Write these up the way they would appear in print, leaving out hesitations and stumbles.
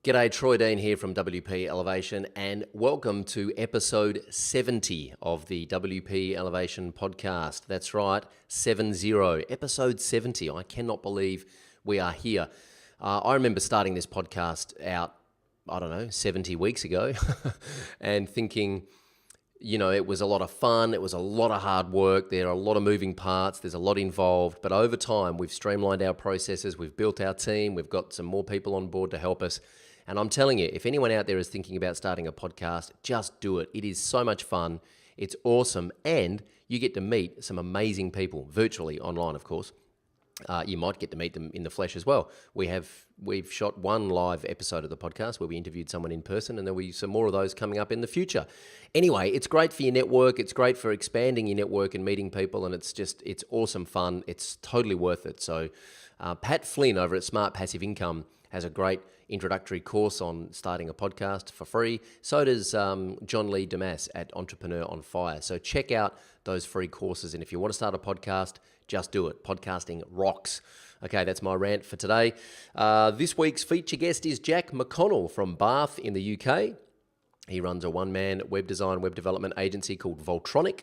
G'day, Troy Dean here from WP Elevation, and welcome to episode 70 of the WP Elevation podcast. That's right, 70, episode 70. I cannot believe we are here. I remember starting this podcast out, 70 weeks ago, and thinking, it was a lot of fun, it was a lot of hard work, there are a lot of moving parts, there's a lot involved, but over time we've streamlined our processes, we've built our team, we've got some more people on board to help us. And I'm telling you, if anyone out there is thinking about starting a podcast, just do it. It is so much fun. It's awesome. And you get to meet some amazing people, virtually online, of course. You might get to meet them in the flesh as well. We've shot one live episode of the podcast where we interviewed someone in person, and there'll be some more of those coming up in the future. Anyway, it's great for your network. It's great for expanding your network and meeting people, and it's awesome fun. It's totally worth it. So Pat Flynn over at Smart Passive Income has a great introductory course on starting a podcast for free. So does John Lee Damas at Entrepreneur on Fire. So check out those free courses. And if you want to start a podcast, just do it. Podcasting rocks. Okay, that's my rant for today. This week's feature guest is Jack McConnell from Bath in the UK. He runs a one-man web design, web development agency called Voltronik,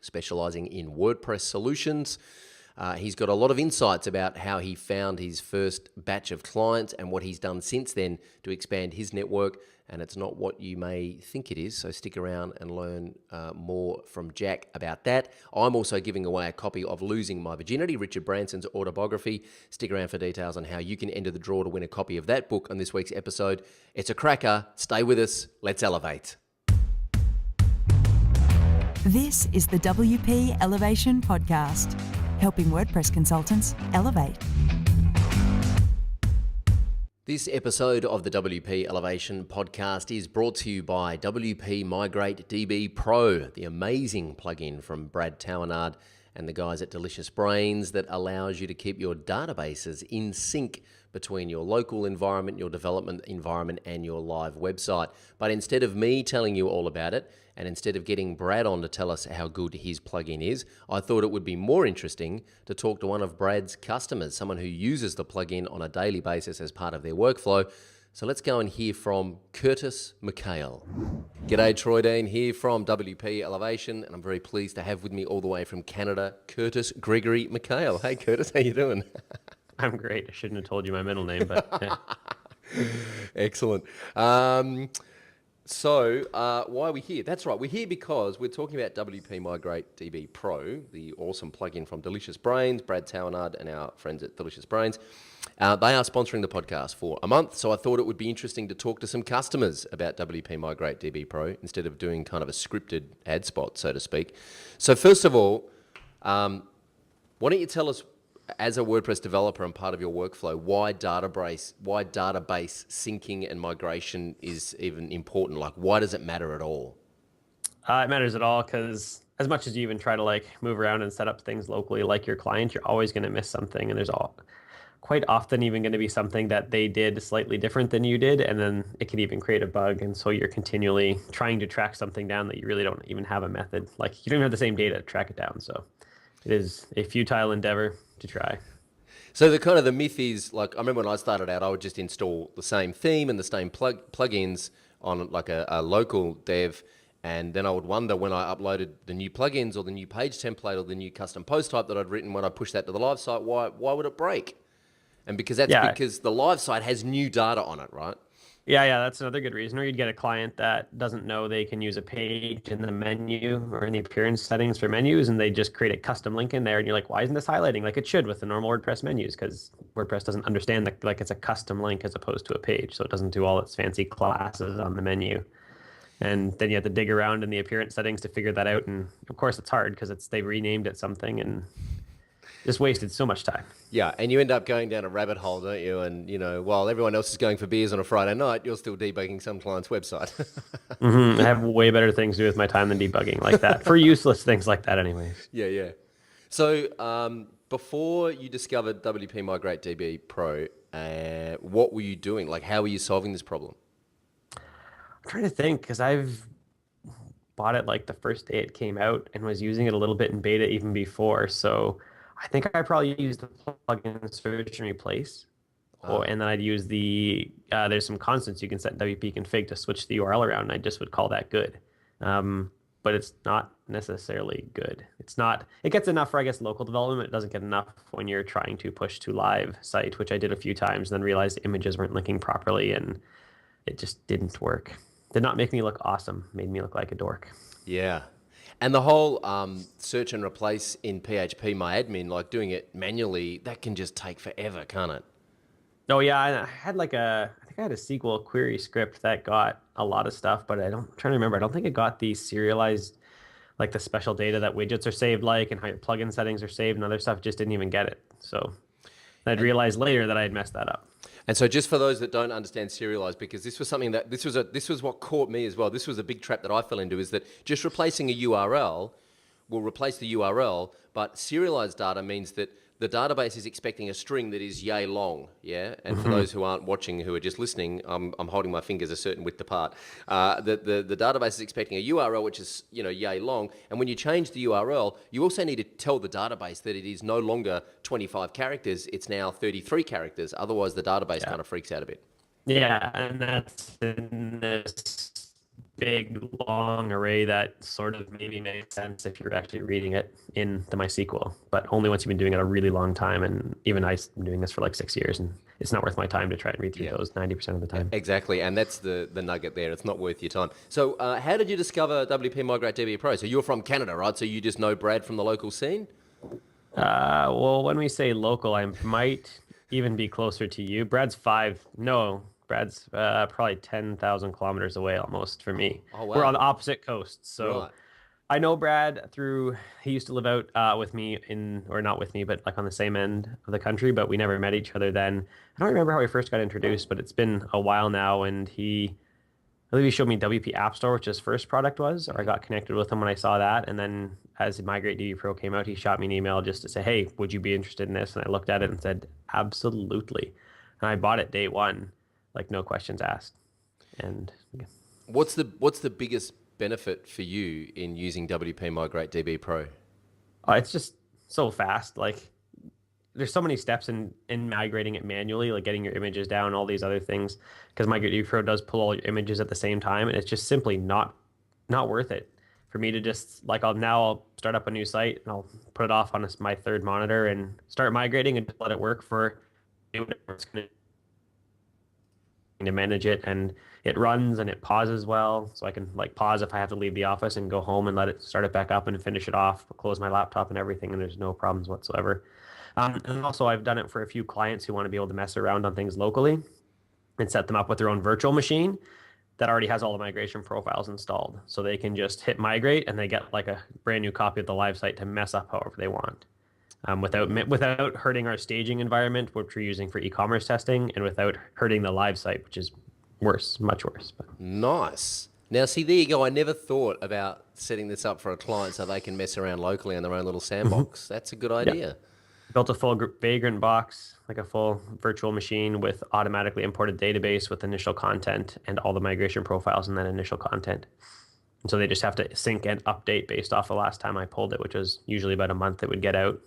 specializing in WordPress solutions. He's got a lot of insights about how he found his first batch of clients and what he's done since then to expand his network. And it's not what you may think it is. So stick around and learn more from Jack about that. I'm also giving away a copy of Losing My Virginity, Richard Branson's autobiography. Stick around for details on how you can enter the draw to win a copy of that book on this week's episode. It's a cracker. Stay with us. Let's elevate. This is the WP Elevation Podcast, helping WordPress consultants elevate. This episode of the WP Elevation Podcast is brought to you by WP Migrate DB Pro, the amazing plugin from Brad Tauernard and the guys at Delicious Brains that allows you to keep your databases in sync between your local environment, your development environment, and your live website. But instead of me telling you all about it, and instead of getting Brad on to tell us how good his plugin is, I thought it would be more interesting to talk to one of Brad's customers, someone who uses the plugin on a daily basis as part of their workflow. So let's go and hear from Curtis McHale. G'day, Troy Dean here from WP Elevation, and I'm very pleased to have with me all the way from Canada, Curtis Gregory McHale. Hey, Curtis, how you doing? I'm great. I shouldn't have told you my middle name, but yeah. Excellent. So why are we here? That's right. We're here because we're talking about WP Migrate DB Pro, the awesome plugin from Delicious Brains, Brad Tauernard and our friends at Delicious Brains. They are sponsoring the podcast for a month, so I thought it would be interesting to talk to some customers about WP Migrate DB Pro instead of doing kind of a scripted ad spot, so to speak. So first of all, why don't you tell us, as a WordPress developer and part of your workflow, why database syncing and migration is even important? Like, why does it matter at all? It matters at all because as much as you even try to move around and set up things locally like your client, you're always going to miss something. And there's quite often even going to be something that they did slightly different than you did. And then it can even create a bug. And so you're continually trying to track something down that you really don't even have a method. Like, you don't even have the same data to track it down. So it is a futile endeavor to try. So the myth is, like, I remember when I started out, I would just install the same theme and the same plugins on like a local dev, and then I would wonder when I uploaded the new plugins or the new page template or the new custom post type that I'd written, when I pushed that to the live site, why would it break? And because because the live site has new data on it, right? Yeah, that's another good reason. Or you'd get a client that doesn't know they can use a page in the menu or in the appearance settings for menus, and they just create a custom link in there, and you're like, why isn't this highlighting like it should with the normal WordPress menus? Because WordPress doesn't understand that it's a custom link as opposed to a page, so it doesn't do all its fancy classes on the menu. And then you have to dig around in the appearance settings to figure that out, and of course it's hard because they renamed it something and just wasted so much time. Yeah, and you end up going down a rabbit hole, don't you? And, while everyone else is going for beers on a Friday night, you're still debugging some client's website. I have way better things to do with my time than debugging like that, for useless things like that anyways. Yeah. So before you discovered WP Migrate DB Pro, what were you doing? Like, how were you solving this problem? I'm trying to think, because I've bought it like the first day it came out and was using it a little bit in beta even before. So I think I probably used the plugin search and replace and then I'd use there's some constants you can set in WP config to switch the URL around, and I just would call that good. But it's not necessarily good. It gets enough for, I guess, local development. It doesn't get enough when you're trying to push to live site, which I did a few times, and then realized the images weren't linking properly, and it just didn't work. Did not make me look awesome. Made me look like a dork. Yeah. And the whole search and replace in PHP, my admin, like doing it manually, that can just take forever, can't it? Oh yeah, I had I think I had a SQL query script that got a lot of stuff, but I'm trying to remember. I don't think it got the serialized, like the special data that widgets are saved like, and how your plugin settings are saved and other stuff. Just didn't even get it. So I'd realized later that I had messed that up. And so just for those that don't understand serialized, because this was something that, this was what caught me as well. This was a big trap that I fell into, is that just replacing a URL will replace the URL, but serialized data means that the database is expecting a string that is yay long, yeah? And for those who aren't watching, who are just listening, I'm holding my fingers a certain width apart. The database is expecting a URL which is, yay long. And when you change the URL, you also need to tell the database that it is no longer 25 characters, it's now 33 characters. Otherwise, the database kind of freaks out a bit. Yeah, and that's in this big, long array that sort of maybe makes sense if you're actually reading it in the MySQL, but only once you've been doing it a really long time. And even I've been doing this for like 6 years, and it's not worth my time to try and read through those 90% of the time. Exactly, and that's the nugget there. It's not worth your time. So how did you discover WP Migrate DB Pro? So you're from Canada, right? So you just know Brad from the local scene? Well, when we say local, I might even be closer to you. Brad's probably 10,000 kilometers away almost for me. Oh, wow. We're on the opposite coasts. So Right. I know Brad he used to live out with me or not with me, but like on the same end of the country, but we never met each other then. I don't remember how we first got introduced, but it's been a while now. And I believe he showed me WP App Store, which his first product was, or I got connected with him when I saw that. And then as Migrate DB Pro came out, he shot me an email just to say, hey, would you be interested in this? And I looked at it and said, absolutely. And I bought it day one. Like no questions asked. And What's the biggest benefit for you in using WP Migrate DB Pro? It's just so fast. Like there's so many steps in migrating it manually, like getting your images down, all these other things. Because Migrate DB Pro does pull all your images at the same time, and it's just simply not worth it for me to just I'll start up a new site and I'll put it off on my third monitor and start migrating and just let it work for whatever it's going to manage it, and it runs and it pauses well, so I can pause if I have to leave the office and go home and let it start it back up and finish it off, close my laptop and everything, and there's no problems whatsoever. And also I've done it for a few clients who want to be able to mess around on things locally and set them up with their own virtual machine that already has all the migration profiles installed, so they can just hit migrate and they get like a brand new copy of the live site to mess up however they want. Without hurting our staging environment, which we're using for e-commerce testing, and without hurting the live site, which is worse, much worse. But. Nice. Now, see, there you go. I never thought about setting this up for a client so they can mess around locally in their own little sandbox. That's a good idea. Yeah. Built a full Vagrant box, like a full virtual machine with automatically imported database with initial content and all the migration profiles in that initial content. And so they just have to sync and update based off the last time I pulled it, which was usually about a month it would get out.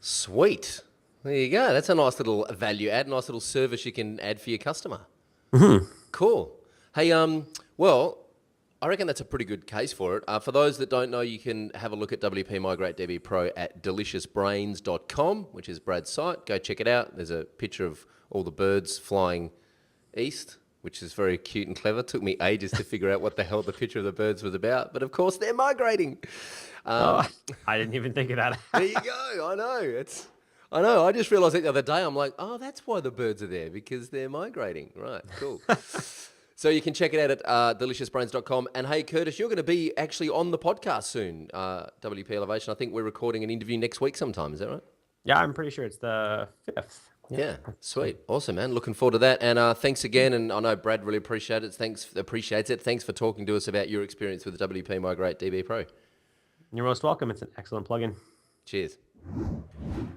Sweet. There you go. That's a nice little value add, nice little service you can add for your customer. Cool. Hey, well, I reckon that's a pretty good case for it. For those that don't know, you can have a look at WP Migrate DB Pro at deliciousbrains.com, which is Brad's site. Go check it out. There's a picture of all the birds flying east, which is very cute and clever. Took me ages to figure out what the hell the picture of the birds was about, but of course they're migrating. I didn't even think of that. There you go. I know. I just realized it the other day. I'm like, oh, that's why the birds are there, because they're migrating. Right, cool. So you can check it out at deliciousbrains.com. And hey, Curtis, you're going to be actually on the podcast soon, WP Elevation. I think we're recording an interview next week sometime. Is that right? Yeah, I'm pretty sure it's the 5th. Yeah, sweet. Awesome, man. Looking forward to that. And thanks again. And I know Brad really appreciates it. Thanks for talking to us about your experience with the WP Migrate DB Pro. You're most welcome. It's an excellent plugin. Cheers.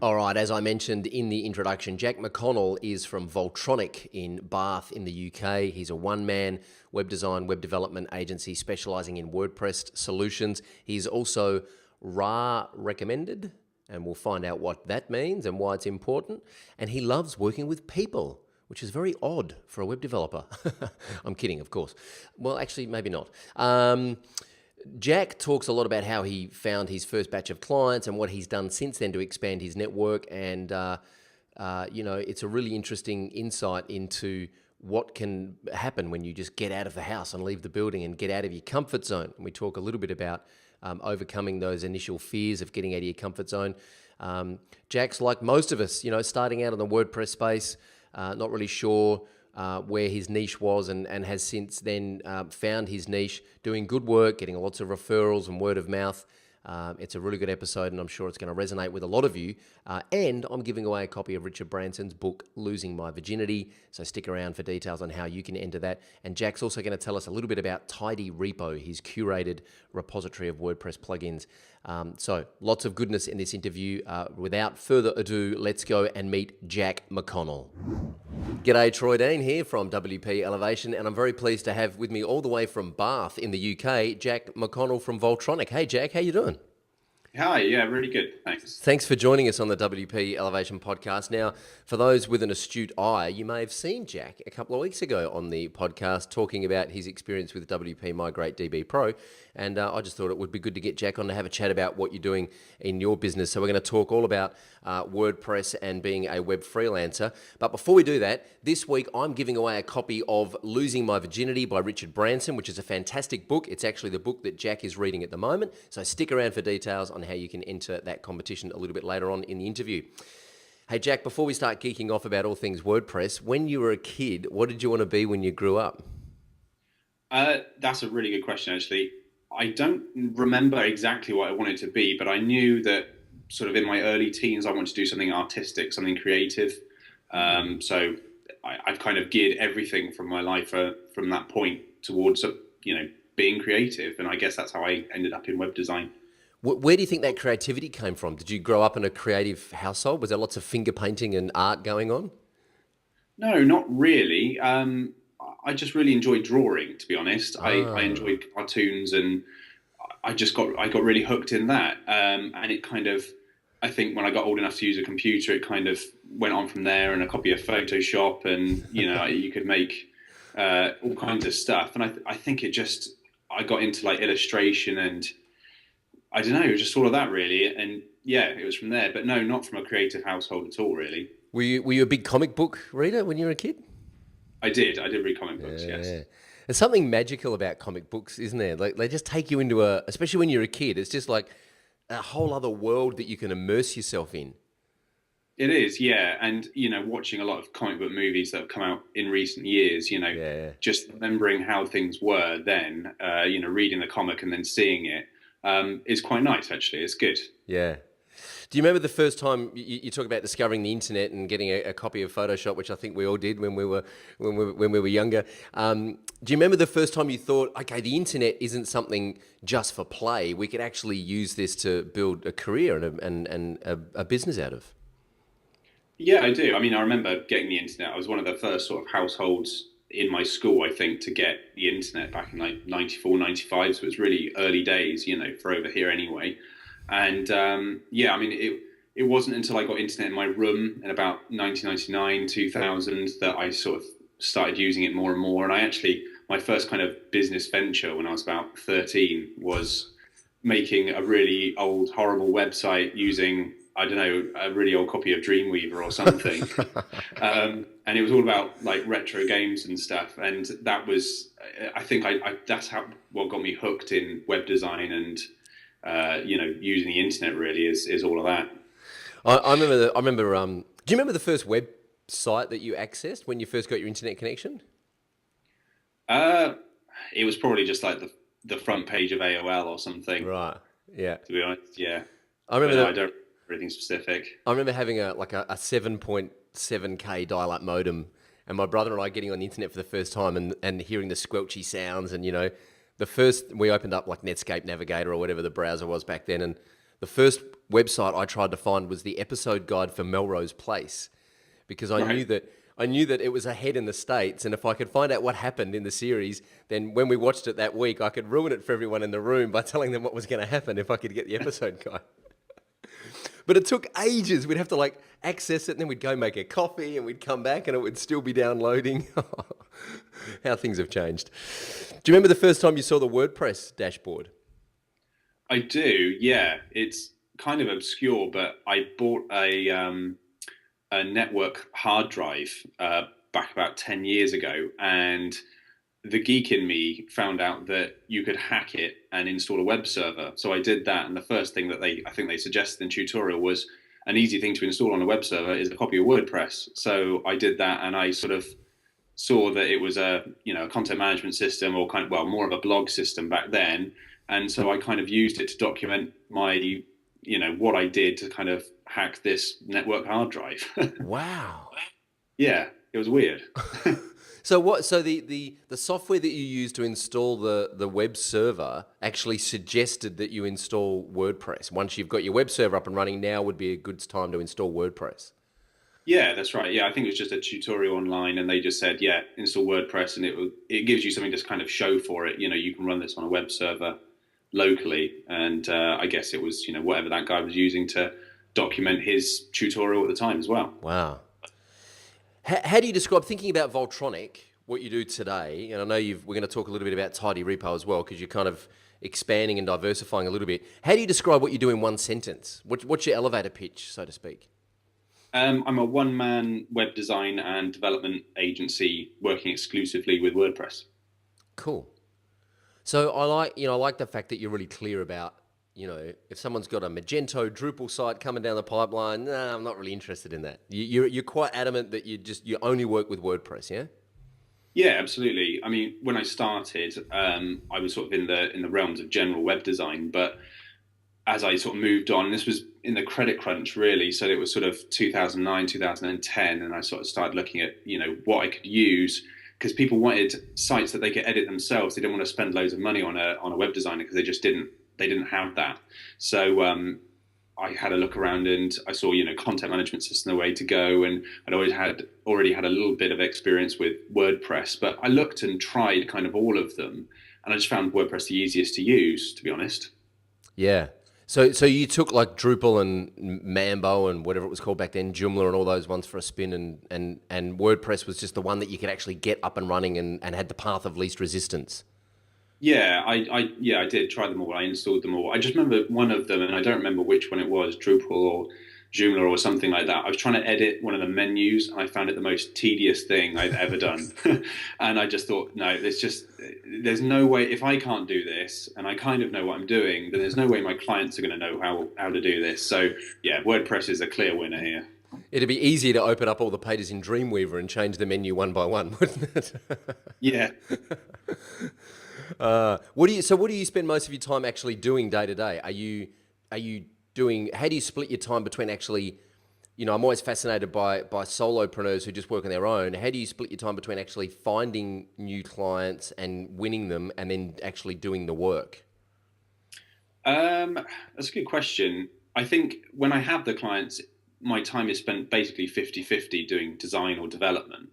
All right, as I mentioned in the introduction, Jack McConnell is from Voltronik in Bath in the UK. He's a one-man web design, web development agency specializing in WordPress solutions. He's also RAR recommended and we'll find out what that means and why it's important. And he loves working with people, which is very odd for a web developer. I'm kidding, of course. Well, actually, maybe not. Jack talks a lot about how he found his first batch of clients and what he's done since then to expand his network. And, it's a really interesting insight into what can happen when you just get out of the house and leave the building and get out of your comfort zone. And we talk a little bit about overcoming those initial fears of getting out of your comfort zone. Jack's like most of us, starting out in the WordPress space, not really sure where his niche was, and has since then found his niche, doing good work, getting lots of referrals and word of mouth. It's a really good episode, and I'm sure it's going to resonate with a lot of you. And I'm giving away a copy of Richard Branson's book, Losing My Virginity. So stick around for details on how you can enter that. And Jack's also going to tell us a little bit about Tidy Repo, his curated repository of WordPress plugins. So lots of goodness in this interview. Without further ado, let's go and meet Jack McConnell. G'day, Troy Dean here from WP Elevation, and I'm very pleased to have with me all the way from Bath in the UK, Jack McConnell from Voltronic. Hey Jack, how you doing? Hi, yeah, really good, thanks. Thanks for joining us on the WP Elevation podcast. Now, for those with an astute eye, you may have seen Jack a couple of weeks ago on the podcast talking about his experience with WP Migrate DB Pro, and I just thought it would be good to get Jack on to have a chat about what you're doing in your business. So we're going to talk all about WordPress and being a web freelancer. But before we do that, this week I'm giving away a copy of Losing My Virginity by Richard Branson, which is a fantastic book. It's actually the book that Jack is reading at the moment. So stick around for details on how you can enter that competition a little bit later on in the interview. Hey Jack, before we start geeking off about all things WordPress, when you were a kid, what did you want to be when you grew up? That's a really good question, actually. I don't remember exactly what I wanted to be, but I knew that sort of in my early teens, I wanted to do something artistic, something creative. So I've kind of geared everything from my life from that point towards, being creative. And I guess that's how I ended up in web design. Where do you think that creativity came from? Did you grow up in a creative household? Was there lots of finger painting and art going on? No, not really. I just really enjoyed drawing, to be honest. I enjoyed cartoons, and I got really hooked in that. And it kind of, I think when I got old enough to use a computer, it kind of went on from there, and a copy of Photoshop, and you could make all kinds of stuff. And I think I got into like illustration, and I don't know, it was just all of that really. And yeah, it was from there, but no, not from a creative household at all, really. Were you a big comic book reader when you were a kid? I did read comic books, yes. There's something magical about comic books, isn't there? Like they just take you into especially when you're a kid, it's just like a whole other world that you can immerse yourself in. It is, yeah. And, watching a lot of comic book movies that have come out in recent years, just remembering how things were then, reading the comic and then seeing it, is quite nice, actually. It's good. Yeah. Do you remember the first time you talk about discovering the internet and getting a copy of Photoshop, which I think we all did when we were younger? Do you remember the first time you thought, okay, the internet isn't something just for play. We could actually use this to build a career and a business out of? Yeah, I do. I mean, I remember getting the internet. I was one of the first sort of households in my school, I think, to get the internet back in like 94, 95. So it was really early days, for over here anyway. And it wasn't until I got internet in my room in about 1999, 2000 that I sort of started using it more and more. And my first kind of business venture when I was about 13 was making a really old, horrible website using, I don't know, a really old copy of Dreamweaver or something. And it was all about like retro games and stuff. And that was, I think that's what got me hooked in web design and, using the internet really is all of that. I remember. Do you remember the first website that you accessed when you first got your internet connection? It was probably just like the front page of AOL or something. Right. Yeah. To be honest, yeah. I remember. I don't remember anything specific. I remember having a 7.7K dial-up modem, and my brother and I getting on the internet for the first time and hearing the squelchy sounds, and the first, we opened up like Netscape Navigator or whatever the browser was back then, and the first website I tried to find was the episode guide for Melrose Place, because I knew that it was ahead in the States, and if I could find out what happened in the series, then when we watched it that week, I could ruin it for everyone in the room by telling them what was going to happen if I could get the episode guide. But it took ages. We'd have to like access it, and then we'd go make a coffee, and we'd come back, and it would still be downloading. How things have changed. Do you remember the first time you saw the WordPress dashboard? I do, yeah. It's kind of obscure, but I bought a network hard drive back about 10 years ago, and the geek in me found out that you could hack it and install a web server. So I did that, and the first thing that I think they suggested in the tutorial was an easy thing to install on a web server is a copy of WordPress. So I did that, and I sort of saw that it was a content management system, or kind of, well, more of a blog system back then. And so I kind of used it to document my, what I did to kind of hack this network hard drive. Wow. Yeah, it was weird. So what? So the software that you use to install the web server actually suggested that you install WordPress. Once you've got your web server up and running, now would be a good time to install WordPress. Yeah, that's right. Yeah, I think it was just a tutorial online, and they just said, yeah, install WordPress, and it gives you something to kind of show for it. You can run this on a web server locally, and I guess it was whatever that guy was using to document his tutorial at the time as well. Wow. How do you describe, thinking about Voltronik, what you do today? And I know we're going to talk a little bit about Tidy Repo as well, because you're kind of expanding and diversifying a little bit. How do you describe what you do in one sentence? What's your elevator pitch, so to speak? I'm a one-man web design and development agency working exclusively with WordPress. Cool. So I like the fact that you're really clear about, if someone's got a Magento Drupal site coming down the pipeline, nah, I'm not really interested in that. You're quite adamant that you only work with WordPress, yeah? Yeah, absolutely. I mean, when I started, I was sort of in the realms of general web design, but as I sort of moved on, this was in the credit crunch, really. So it was sort of 2009, 2010, and I sort of started looking at, what I could use, because people wanted sites that they could edit themselves. They didn't want to spend loads of money on a web designer, because they just didn't have that. So I had a look around, and I saw, content management system the way to go, and I'd already had a little bit of experience with WordPress, but I looked and tried kind of all of them, and I just found WordPress the easiest to use, to be honest. Yeah. So you took like Drupal and Mambo and whatever it was called back then, Joomla and all those ones for a spin, and WordPress was just the one that you could actually get up and running and had the path of least resistance. Yeah, I did try them all. I installed them all. I just remember one of them, and I don't remember which one it was, Drupal or Joomla or something like that. I was trying to edit one of the menus, and I found it the most tedious thing I've ever done. And I just thought, no, there's no way, if I can't do this, and I kind of know what I'm doing, then there's no way my clients are going to know how to do this. So yeah, WordPress is a clear winner here. It'd be easier to open up all the pages in Dreamweaver and change the menu one by one, wouldn't it? Yeah. What do you spend most of your time actually doing day to day? How do you split your time between actually, I'm always fascinated by solopreneurs who just work on their own. How do you split your time between actually finding new clients and winning them, and then actually doing the work? That's a good question. I think when I have the clients, my time is spent basically 50-50 doing design or development.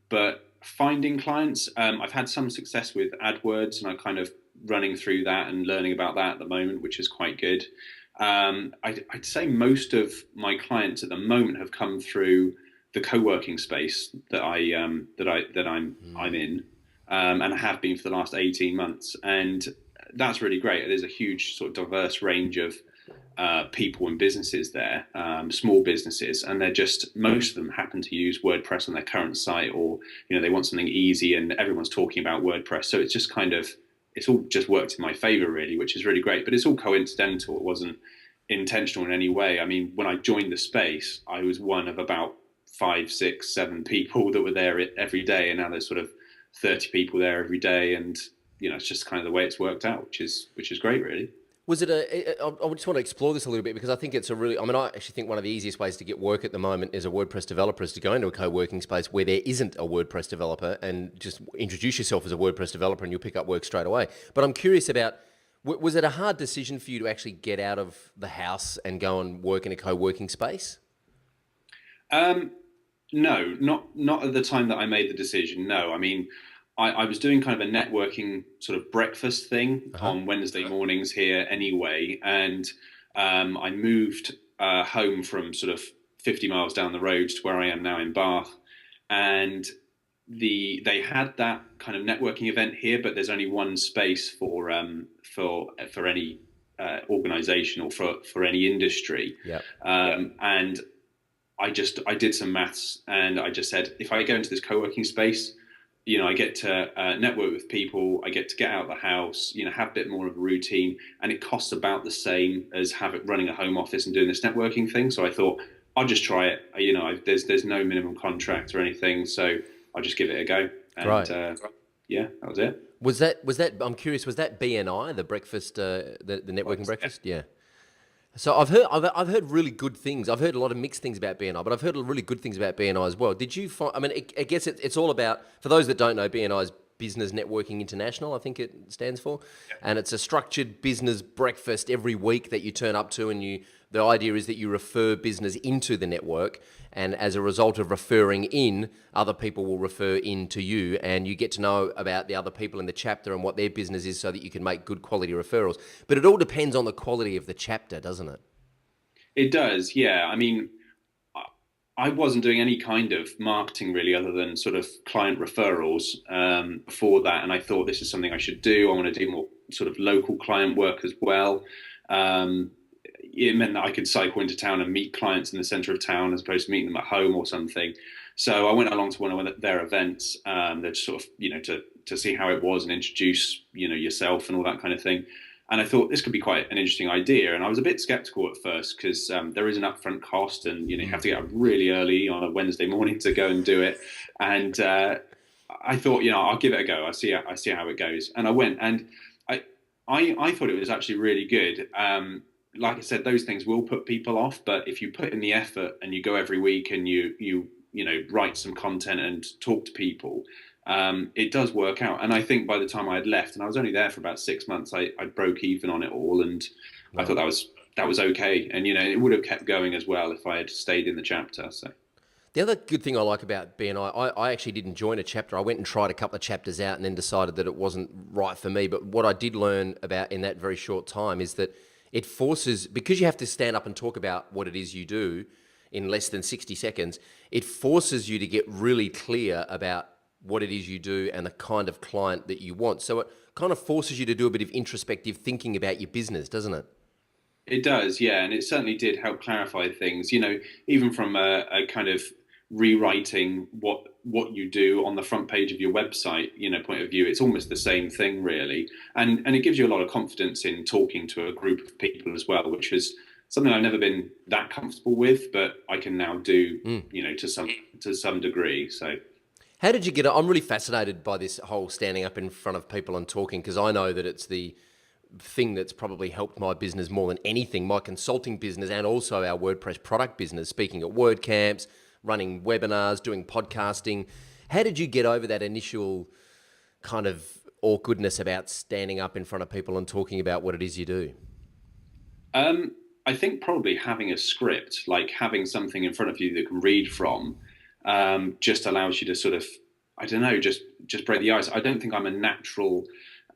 But finding clients, I've had some success with AdWords, and I'm kind of running through that and learning about that at the moment, which is quite good. I'd say most of my clients at the moment have come through the co-working space that I'm in, and I have been for the last 18 months, and that's really great. There's a huge sort of diverse range of people and businesses there, small businesses, and most of them happen to use WordPress on their current site, or they want something easy, and everyone's talking about WordPress. So it's just it's all just worked in my favor, really, which is really great. But it's all coincidental. It wasn't intentional in any way. I mean, when I joined the space, I was one of about 5, 6, 7 people that were there every day, and now there's sort of 30 people there every day, and it's just kind of the way it's worked out, which is great, really. Was it I just want to explore this a little bit, because I think it's I actually think one of the easiest ways to get work at the moment as a WordPress developer is to go into a co-working space where there isn't a WordPress developer, and just introduce yourself as a WordPress developer, and you'll pick up work straight away. But I'm curious about, was it a hard decision for you to actually get out of the house and go and work in a co-working space? No, not at the time that I made the decision. No, I mean, I was doing kind of a networking sort of breakfast thing on Wednesday mornings here anyway. And I moved home from sort of 50 miles down the road to where I am now in Bath, and they had that kind of networking event here, but there's only one space for any organization or for any industry. Yep. And I did some maths, and I just said, if I go into this co-working space, I get to network with people, I get to get out of the house, have a bit more of a routine, and it costs about the same as running a home office and doing this networking thing. So I thought, I'll just try it. There's no minimum contract or anything, so I'll just give it a go. And, right. Yeah, that was it. Was that? I'm curious. Was that BNI, the breakfast, the networking breakfast? Yeah. So I've heard really good things. I've heard a lot of mixed things about BNI, but I've heard really good things about BNI as well. Did you find? I mean, I guess it's all about, for those that don't know, BNI is Business Networking International, I think it stands for, and it's a structured business breakfast every week that you turn up to, and the idea is that you refer business into the network, and as a result of referring in, other people will refer in to you, and you get to know about the other people in the chapter and what their business is so that you can make good quality referrals. But it all depends on the quality of the chapter, doesn't it? It does, yeah. I mean, I wasn't doing any kind of marketing really, other than sort of client referrals before that. And I thought, this is something I should do. I want to do more sort of local client work as well. It meant that I could cycle into town and meet clients in the centre of town as opposed to meeting them at home or something. So I went along to one of their events, that sort of, to see how it was and introduce, yourself and all that kind of thing. And I thought this could be quite an interesting idea. And I was a bit skeptical at first because there is an upfront cost, and you have to get up really early on a Wednesday morning to go and do it. And I thought, I'll give it a go. I see how it goes. And I went, and I thought it was actually really good. Like I said, those things will put people off, but if you put in the effort and you go every week and you write some content and talk to people, it does work out. And I think by the time I had left, and I was only there for about 6 months, I broke even on it all, and I thought that was okay. And it would have kept going as well if I had stayed in the chapter. So the other good thing I like about BNI, I actually didn't join a chapter. I went and tried a couple of chapters out and then decided that it wasn't right for me. But what I did learn about in that very short time is that it forces, because you have to stand up and talk about what it is you do in less than 60 seconds, it forces you to get really clear about what it is you do and the kind of client that you want. So it kind of forces you to do a bit of introspective thinking about your business, doesn't it? It does, yeah. And it certainly did help clarify things, even from a kind of rewriting what you do on the front page of your website, point of view. It's almost the same thing, really. And it gives you a lot of confidence in talking to a group of people as well, which is something I've never been that comfortable with, but I can now do, to some degree. So how did you get it? I'm really fascinated by this whole standing up in front of people and talking, because I know that it's the thing that's probably helped my business more than anything, my consulting business and also our WordPress product business, speaking at WordCamps, running webinars, doing podcasting. How did you get over that initial kind of awkwardness about standing up in front of people and talking about what it is you do? I think probably having a script, like having something in front of you that you can read from, just allows you to sort of, I don't know, just break the ice. I don't think I'm a natural,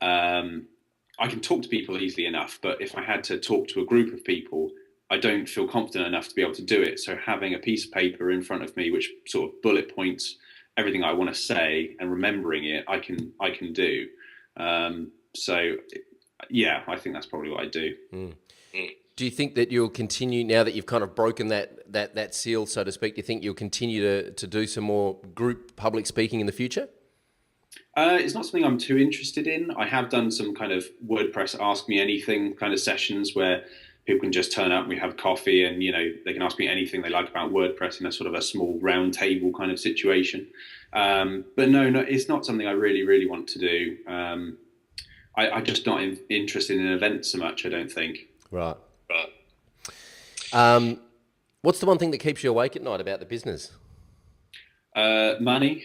I can talk to people easily enough, but if I had to talk to a group of people, I don't feel confident enough to be able to do it. So having a piece of paper in front of me, which sort of bullet points everything I want to say, and remembering it, I can do. So yeah, I think that's probably what I do. Do you think that you'll continue, now that you've kind of broken that seal, so to speak, do you think you'll continue to do some more group public speaking in the future? It's not something I'm too interested in. I have done some kind of WordPress Ask Me Anything kind of sessions where people can just turn up and we have coffee, and they can ask me anything they like about WordPress in a sort of a small round table kind of situation. But no, it's not something I really want to do. I'm just not interested in events so much, I don't think. Right. What's the one thing that keeps you awake at night about the business? Money.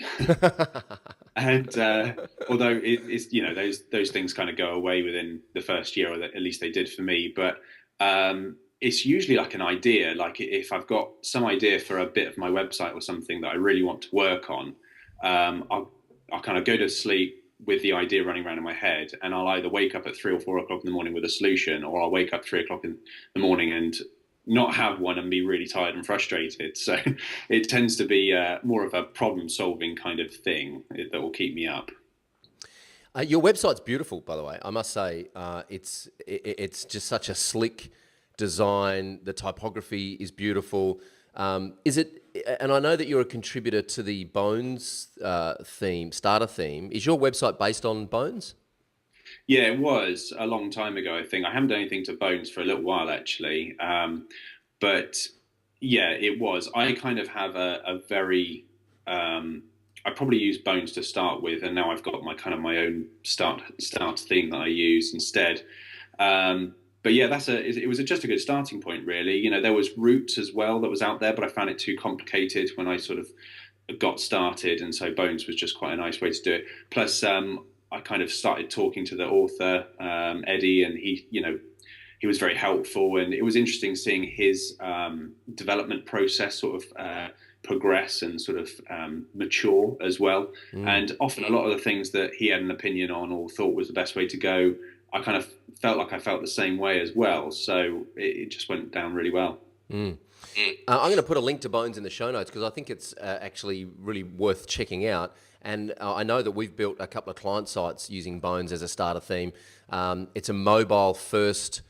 And although it's those things kind of go away within the first year, or at least they did for me. But it's usually like an idea. Like if I've got some idea for a bit of my website or something that I really want to work on, I'll kind of go to sleep, with the idea running around in my head, and I'll either wake up at 3 or 4 o'clock in the morning with a solution, or I'll wake up 3 o'clock in the morning and not have one and be really tired and frustrated. So it tends to be more of a problem-solving kind of thing that will keep me up. Your website's beautiful, by the way. I must say, it's just such a slick design. The typography is beautiful. Is it? And I know that you're a contributor to the Bones starter theme. Is your website based on Bones? Yeah, it was a long time ago, I think. I haven't done anything to Bones for a little while, actually. But yeah, it was. I kind of have a very... I probably used Bones to start with, and now I've got my own start theme that I use instead. But yeah, it was just a good starting point, really. You know, there was Roots as well that was out there, but I found it too complicated when I sort of got started, and so Bones was just quite a nice way to do it. Plus, I kind of started talking to the author, Eddie, and he was very helpful, and it was interesting seeing his development process sort of progress and sort of mature as well. And often a lot of the things that he had an opinion on or thought was the best way to go, I kind of felt like I felt the same way as well. So it just went down really well. I'm going to put a link to Bones in the show notes because I think it's actually really worth checking out. And I know that we've built a couple of client sites using Bones as a starter theme. It's a mobile first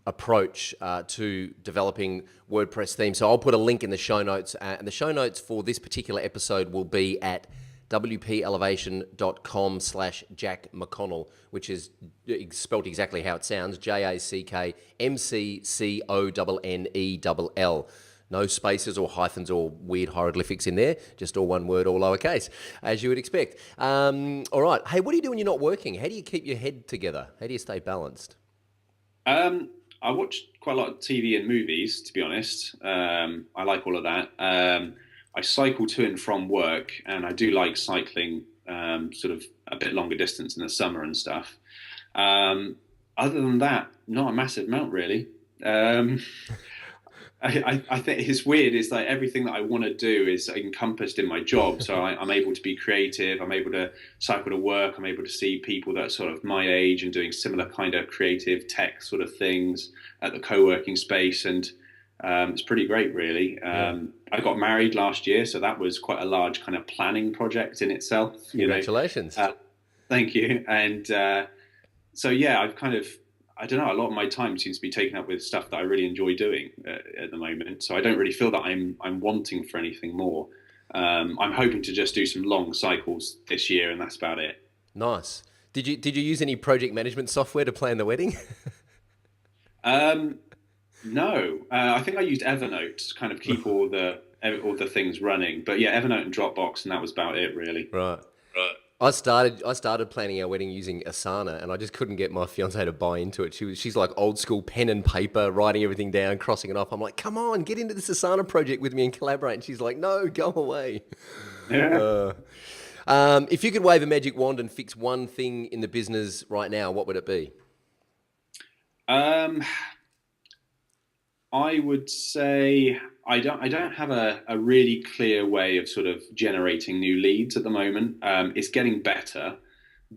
approach to developing WordPress themes. So I'll put a link in the show notes. And the show notes for this particular episode will be at wpelevation.com/Jack McConnell, which is spelt exactly how it sounds, JackMcConnell. No spaces or hyphens or weird hieroglyphics in there, just all one word, all lowercase, as you would expect. All right. Hey, what do you do when you're not working? How do you keep your head together? How do you stay balanced? I watch quite a lot of TV and movies, to be honest. I like all of that. I cycle to and from work, and I do like cycling sort of a bit longer distance in the summer and stuff. Other than that, not a massive amount, really. I think it's weird. It's like everything that I want to do is encompassed in my job. So I'm able to be creative. I'm able to cycle to work. I'm able to see people that are sort of my age and doing similar kind of creative tech sort of things at the co-working space. And it's pretty great, really. I got married last year, so that was quite a large kind of planning project in itself. Congratulations. Thank you. And so, yeah, I've kind of, I don't know, a lot of my time seems to be taken up with stuff that I really enjoy doing at the moment. So I don't really feel that I'm wanting for anything more. I'm hoping to just do some long cycles this year, and that's about it. Nice. Did you use any project management software to plan the wedding? No, I think I used Evernote to kind of keep all the things running. But yeah, Evernote and Dropbox, and that was about it, really. Right. I started planning our wedding using Asana, and I just couldn't get my fiance to buy into it. She's like old school pen and paper, writing everything down, crossing it off. I'm like, come on, get into this Asana project with me and collaborate. And she's like, no, go away. Yeah. If you could wave a magic wand and fix one thing in the business right now, what would it be? I would say I don't have a really clear way of sort of generating new leads at the moment. It's getting better,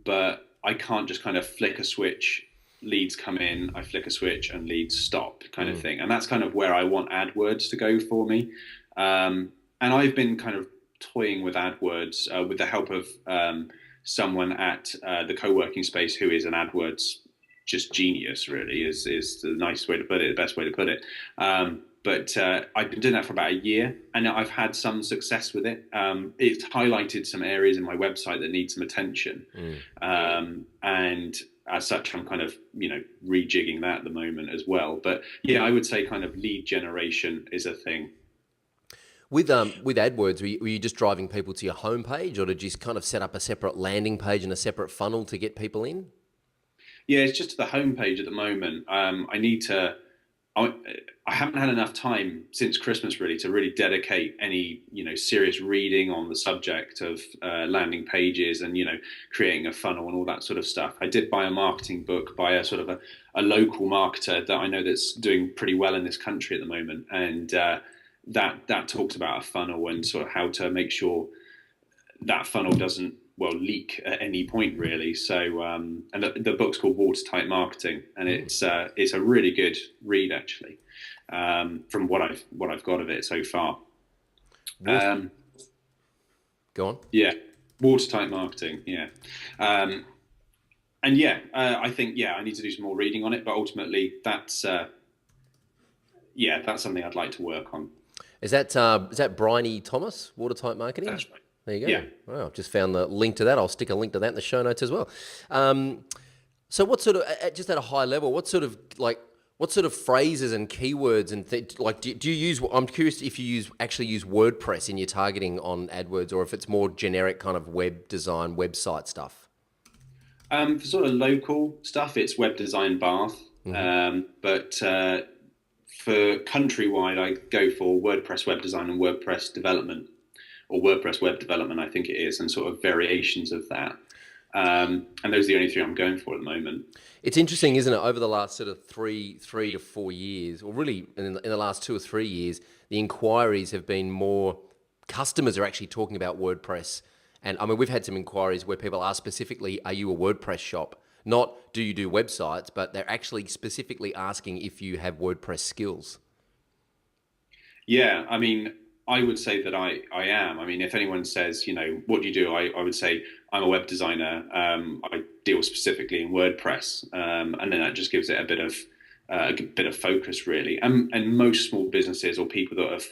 but I can't just kind of flick a switch, leads come in, I flick a switch and leads stop kind of thing. And that's kind of where I want AdWords to go for me. And I've been kind of toying with AdWords with the help of someone at the co-working space who is an AdWords just genius, really, is the nice way to put it, the best way to put it. But I've been doing that for about a year, and I've had some success with it. It's highlighted some areas in my website that need some attention. And as such, I'm kind of, rejigging that at the moment as well. But yeah, I would say kind of lead generation is a thing. With AdWords, were you just driving people to your homepage, or did you kind of set up a separate landing page and a separate funnel to get people in? Yeah, it's just to the homepage at the moment. I haven't had enough time since Christmas really to really dedicate any serious reading on the subject of landing pages and creating a funnel and all that sort of stuff. I did buy a marketing book by a sort of a local marketer that I know that's doing pretty well in this country at the moment, and that talks about a funnel and sort of how to make sure that funnel doesn't leak at any point really. So and the book's called Watertight Marketing, and it's a really good read actually, from what I've got of it so far. Go on. Yeah, Watertight Marketing. Yeah. And I think I need to do some more reading on it, but ultimately that's something I'd like to work on. Is that Bryony Thomas, Watertight Marketing? That's right. There you go. Yeah. Wow, I've just found the link to that. I'll stick a link to that in the show notes as well. So what sort of, just at a high level, what sort of phrases and keywords and do you use? I'm curious if you actually use WordPress in your targeting on AdWords, or if it's more generic kind of web design, website stuff. For sort of local stuff, it's web design Bath. But for countrywide, I go for WordPress web design and WordPress development, or WordPress web development, I think it is, and sort of variations of that. And those are the only three I'm going for at the moment. It's interesting, isn't it? Over the last sort of three to 4 years, or really in the last 2 or 3 years, the inquiries have been more. Customers are actually talking about WordPress. And I mean, we've had some inquiries where people ask specifically, are you a WordPress shop? Not do you do websites, but they're actually specifically asking if you have WordPress skills. Yeah, I mean, I would say that I am. I mean, if anyone says, what do you do? I would say I'm a web designer. I deal specifically in WordPress. And then that just gives it a bit of focus, really. And most small businesses or people that have,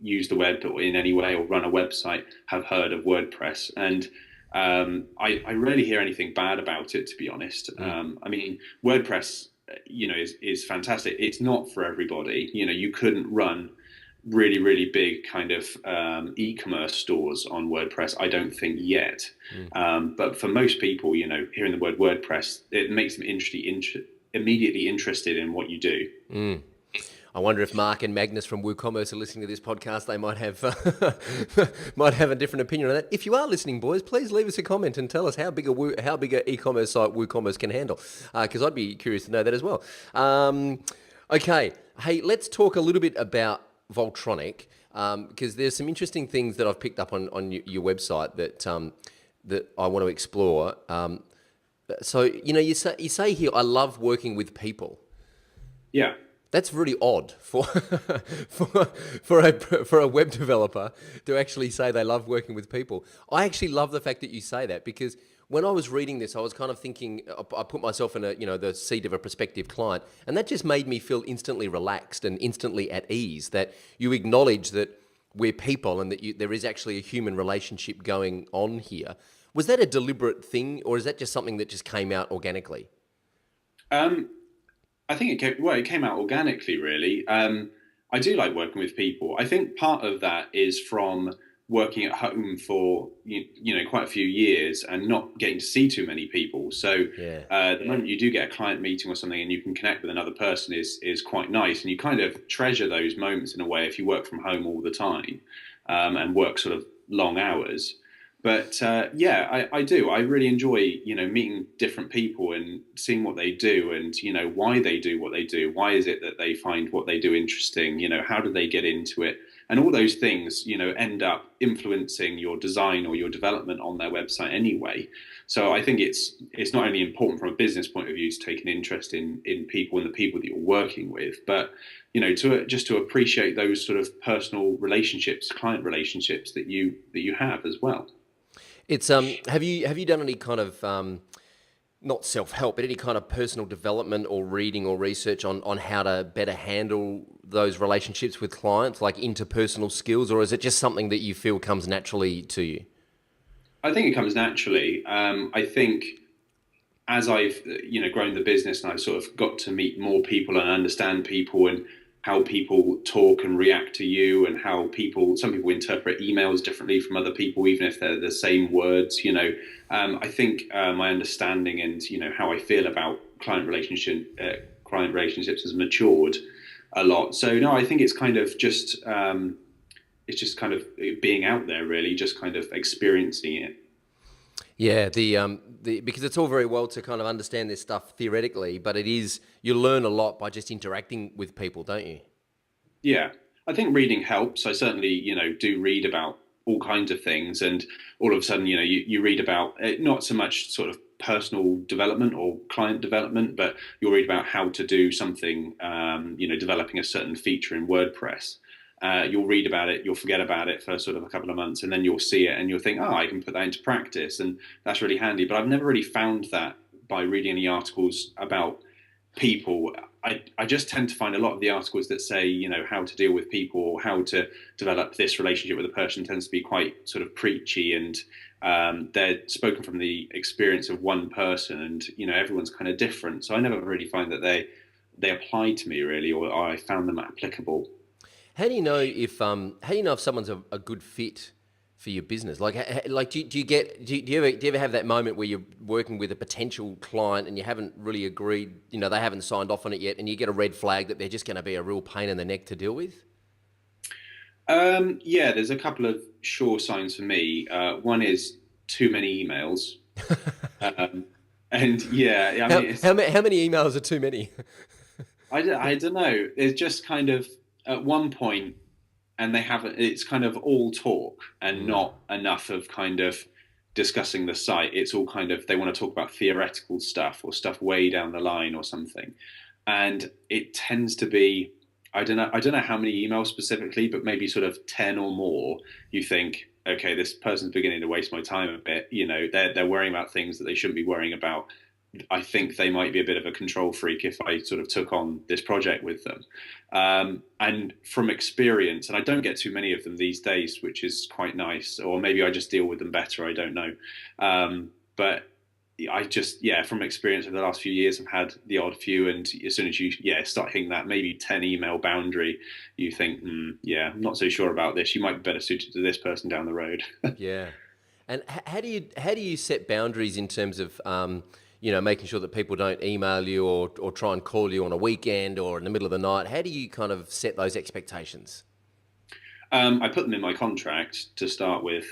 use the web in any way or run a website have heard of WordPress. And I rarely hear anything bad about it, to be honest. I mean, WordPress, is fantastic. It's not for everybody. You couldn't run really, really big kind of e-commerce stores on WordPress, I don't think yet. But for most people, hearing the word WordPress, it makes them immediately interested in what you do. I wonder if Mark and Magnus from WooCommerce are listening to this podcast. They might have a different opinion on that. If you are listening, boys, please leave us a comment and tell us how big a e-commerce site WooCommerce can handle, because I'd be curious to know that as well. Okay, hey, let's talk a little bit about Voltronik, because there's some interesting things that I've picked up on your website that I want to explore. So you say here, I love working with people. Yeah. That's really odd for a web developer to actually say they love working with people. I actually love the fact that you say that, because when I was reading this, I was kind of thinking, I put myself in the seat of a prospective client, and that just made me feel instantly relaxed and instantly at ease, that you acknowledge that we're people and that there is actually a human relationship going on here. Was that a deliberate thing, or is that just something that just came out organically? I think it came out organically, really. I do like working with people. I think part of that is from working at home for quite a few years and not getting to see too many people. So the moment you do get a client meeting or something and you can connect with another person is quite nice, and you kind of treasure those moments in a way if you work from home all the time and work sort of long hours. But I do. I really enjoy, meeting different people and seeing what they do and, why they do what they do. Why is it that they find what they do interesting? How do they get into it? And all those things, end up influencing your design or your development on their website anyway. So I think it's not only important from a business point of view to take an interest in people and the people that you're working with, but to appreciate those sort of personal relationships, client relationships that you have as well. It's have you done any kind of not self-help, but any kind of personal development or reading or research on how to better handle those relationships with clients, like interpersonal skills, or is it just something that you feel comes naturally to you? I think it comes naturally. I think as I've grown the business and I've sort of got to meet more people and understand people and how people talk and react to you, and how some people interpret emails differently from other people, even if they're the same words. I think my understanding and how I feel about client relationships has matured a lot. So no, I think it's kind of just it's just kind of being out there, really, just kind of experiencing it. Yeah, because it's all very well to kind of understand this stuff theoretically, but you learn a lot by just interacting with people, don't you? Yeah, I think reading helps. I certainly, do read about all kinds of things, and all of a sudden, you read about not so much sort of personal development or client development, but you'll read about how to do something, developing a certain feature in WordPress. You'll read about it, you'll forget about it for sort of a couple of months, and then you'll see it and you'll think, oh, I can put that into practice, and that's really handy. But I've never really found that by reading any articles about people. I just tend to find a lot of the articles that say, how to deal with people or how to develop this relationship with a person tends to be quite sort of preachy, and they're spoken from the experience of one person, and everyone's kind of different. So I never really find that they apply to me really, or I found them applicable. How do you know if someone's a good fit for your business? Like do you ever have that moment where you're working with a potential client and you haven't really agreed, they haven't signed off on it yet, and you get a red flag that they're just going to be a real pain in the neck to deal with? Yeah, there's a couple of sure signs for me. One is too many emails. And yeah, I mean, how many emails are too many? I don't know. It's just kind of at one point, and it's kind of all talk and not enough of kind of discussing the site. It's all kind of, they want to talk about theoretical stuff or stuff way down the line or something. And it tends to be, I don't know how many emails specifically, but maybe sort of 10 or more. You think, okay, this person's beginning to waste my time a bit. They're worrying about things that they shouldn't be worrying about. I think they might be a bit of a control freak if I sort of took on this project with them. And from experience, and I don't get too many of them these days, which is quite nice, or maybe I just deal with them better, I don't know. But I just, from experience over the last few years, I've had the odd few, and as soon as you start hitting that maybe 10 email boundary, you think, I'm not so sure about this. You might be better suited to this person down the road. Yeah. And how do you set boundaries in terms of making sure that people don't email you or try and call you on a weekend or in the middle of the night? How do you kind of set those expectations? I put them in my contract to start with,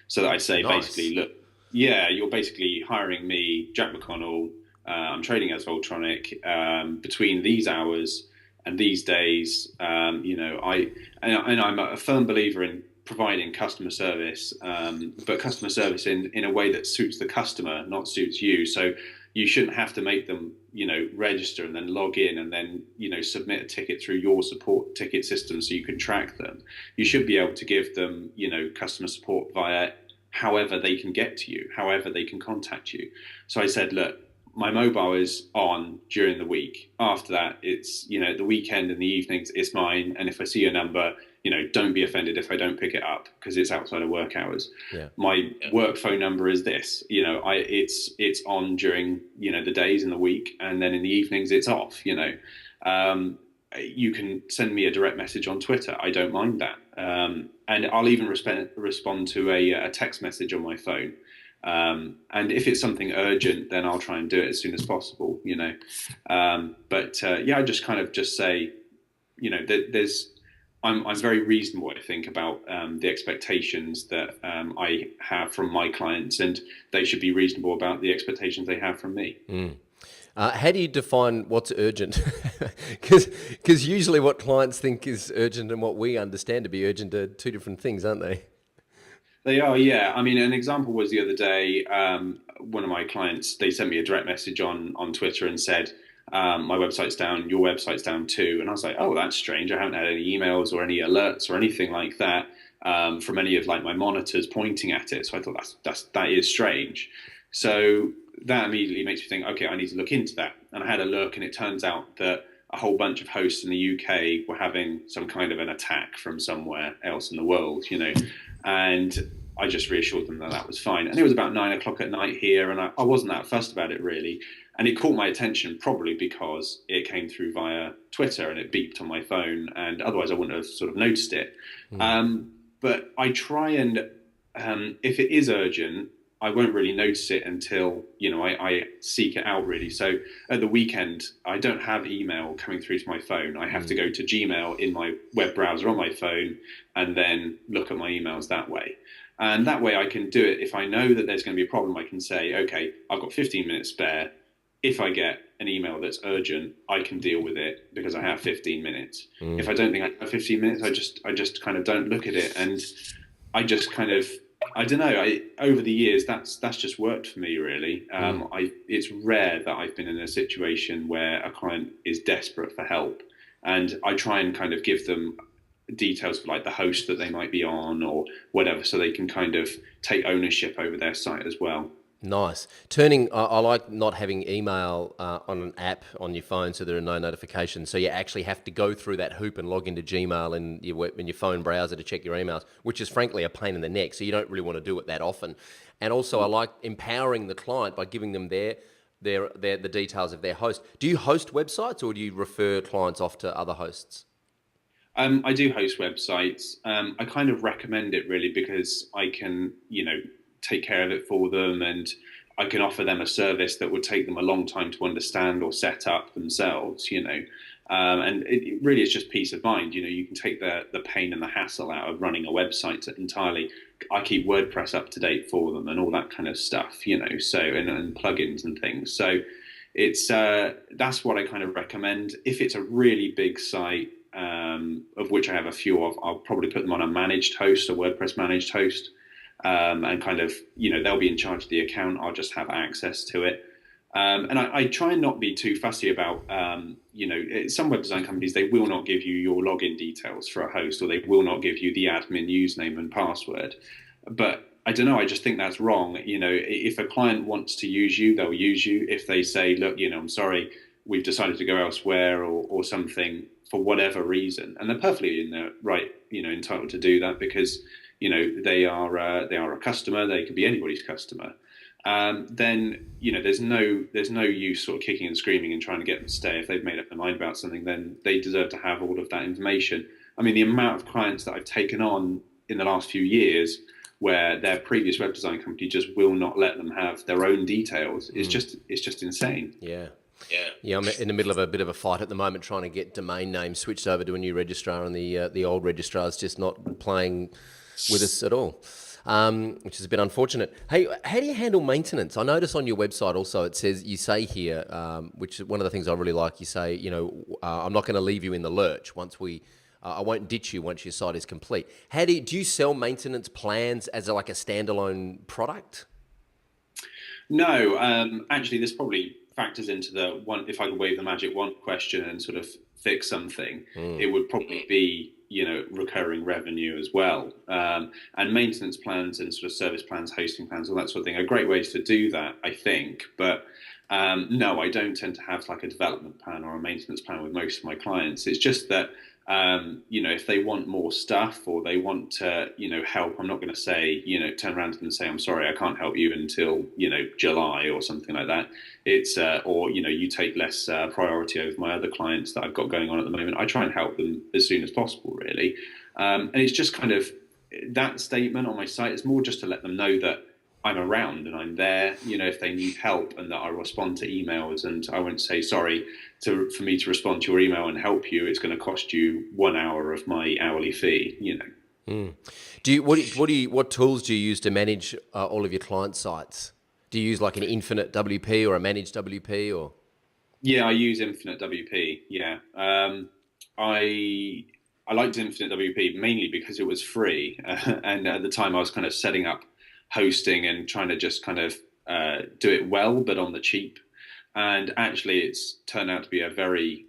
so that I say, basically, look, you're basically hiring me, Jack McConnell. I'm trading as Voltronik between these hours and these days. I'm a firm believer in providing customer service, but customer service in a way that suits the customer, not suits you. So you shouldn't have to make them, register and then log in and then, submit a ticket through your support ticket system so you can track them. You should be able to give them, customer support via however they can get to you, however they can contact you. So I said, look, my mobile is on during the week. After that, it's, the weekend and the evenings, it's mine. And if I see a number, don't be offended if I don't pick it up because it's outside of work hours. Yeah. My work phone number is this, it's on during, the days in the week, and then in the evenings it's off, you can send me a direct message on Twitter. I don't mind that. And I'll even respond to a text message on my phone. And if it's something urgent, then I'll try and do it as soon as possible, I just kind of just say, I'm very reasonable, I think, about the expectations that I have from my clients, and they should be reasonable about the expectations they have from me. How do you define what's urgent? Because usually what clients think is urgent and what we understand to be urgent are two different things, aren't they? They are, yeah. I mean, an example was the other day, one of my clients, they sent me a direct message on Twitter and said, my website's down, your website's down too. And I was like, oh, that's strange. I haven't had any emails or any alerts or anything like that from any of like my monitors pointing at it. So I thought that is strange. So that immediately makes me think, okay, I need to look into that. And I had a look, and it turns out that a whole bunch of hosts in the UK were having some kind of an attack from somewhere else in the world, and I just reassured them that was fine. And it was about 9 o'clock at night here, and I wasn't that fussed about it really. And it caught my attention probably because it came through via Twitter and it beeped on my phone, and otherwise I wouldn't have sort of noticed it. But I try and, if it is urgent, I won't really notice it until, I seek it out really. So at the weekend, I don't have email coming through to my phone. I have to go to Gmail in my web browser on my phone and then look at my emails that way. And that way I can do it. If I know that there's going to be a problem, I can say, okay, I've got 15 minutes spare. If I get an email that's urgent, I can deal with it because I have 15 minutes. If I don't think I have 15 minutes, I just kind of don't look at it. And I just kind of, I don't know. Over the years, that's just worked for me really. It's rare that I've been in a situation where a client is desperate for help, and I try and kind of give them details of like the host that they might be on or whatever, so they can kind of take ownership over their site as well. Nice. I like not having email on an app on your phone, so there are no notifications. So you actually have to go through that hoop and log into Gmail and in your phone browser to check your emails, which is frankly a pain in the neck. So you don't really want to do it that often. And also, I like empowering the client by giving them the details of their host. Do you host websites, or do you refer clients off to other hosts? I do host websites. I kind of recommend it really because I can, take care of it for them, and I can offer them a service that would take them a long time to understand or set up themselves, and it really is just peace of mind. You can take the pain and the hassle out of running a website entirely. I keep WordPress up to date for them and all that kind of stuff, so, and plugins and things. So it's, that's what I kind of recommend. If it's a really big site, of which I have a few of, I'll probably put them on a managed host, a WordPress managed host. And kind of, they'll be in charge of the account. I'll just have access to it. And I try and not be too fussy about, some web design companies, they will not give you your login details for a host, or they will not give you the admin username and password. But I don't know, I just think that's wrong. If a client wants to use you, they'll use you. If they say, look, I'm sorry, we've decided to go elsewhere or something for whatever reason, and they're perfectly in their right, entitled to do that because they are a customer. They could be anybody's customer. Then there's no use sort of kicking and screaming and trying to get them to stay. If they've made up their mind about something, then they deserve to have all of that information. I mean, the amount of clients that I've taken on in the last few years where their previous web design company just will not let them have their own details is just insane. Yeah, I'm in the middle of a bit of a fight at the moment trying to get domain names switched over to a new registrar, and the old registrar is just not playing with us at all, which is a bit unfortunate. Hey, how do you handle maintenance? I notice on your website also it says, you say here, which is one of the things I really like, you say, I'm not going to leave you in the lurch I won't ditch you once your site is complete. Do you sell maintenance plans as like a standalone product? No, actually, this probably factors into the one. If I could wave the magic wand question and sort of fix something, it would probably be recurring revenue as well. And maintenance plans and sort of service plans, hosting plans, all that sort of thing are great ways to do that, I think. But no, I don't tend to have like a development plan or a maintenance plan with most of my clients. It's just that if they want more stuff or they want to, help, I'm not going to say, turn around to them and say, I'm sorry, I can't help you until, July or something like that. It's, or, you take less priority over my other clients that I've got going on at the moment. I try and help them as soon as possible, really. And it's just kind of that statement on my site is more just to let them know that I'm around and I'm there, if they need help, and that I respond to emails, and I won't say, sorry, for me to respond to your email and help you, it's going to cost you 1 hour of my hourly fee, What tools do you use to manage all of your client sites? Do you use like an infinite WP or a managed WP or? Yeah, I use infinite WP. Yeah. I liked infinite WP mainly because it was free. And at the time I was kind of setting up hosting and trying to just kind of do it well, but on the cheap. And actually, it's turned out to be a very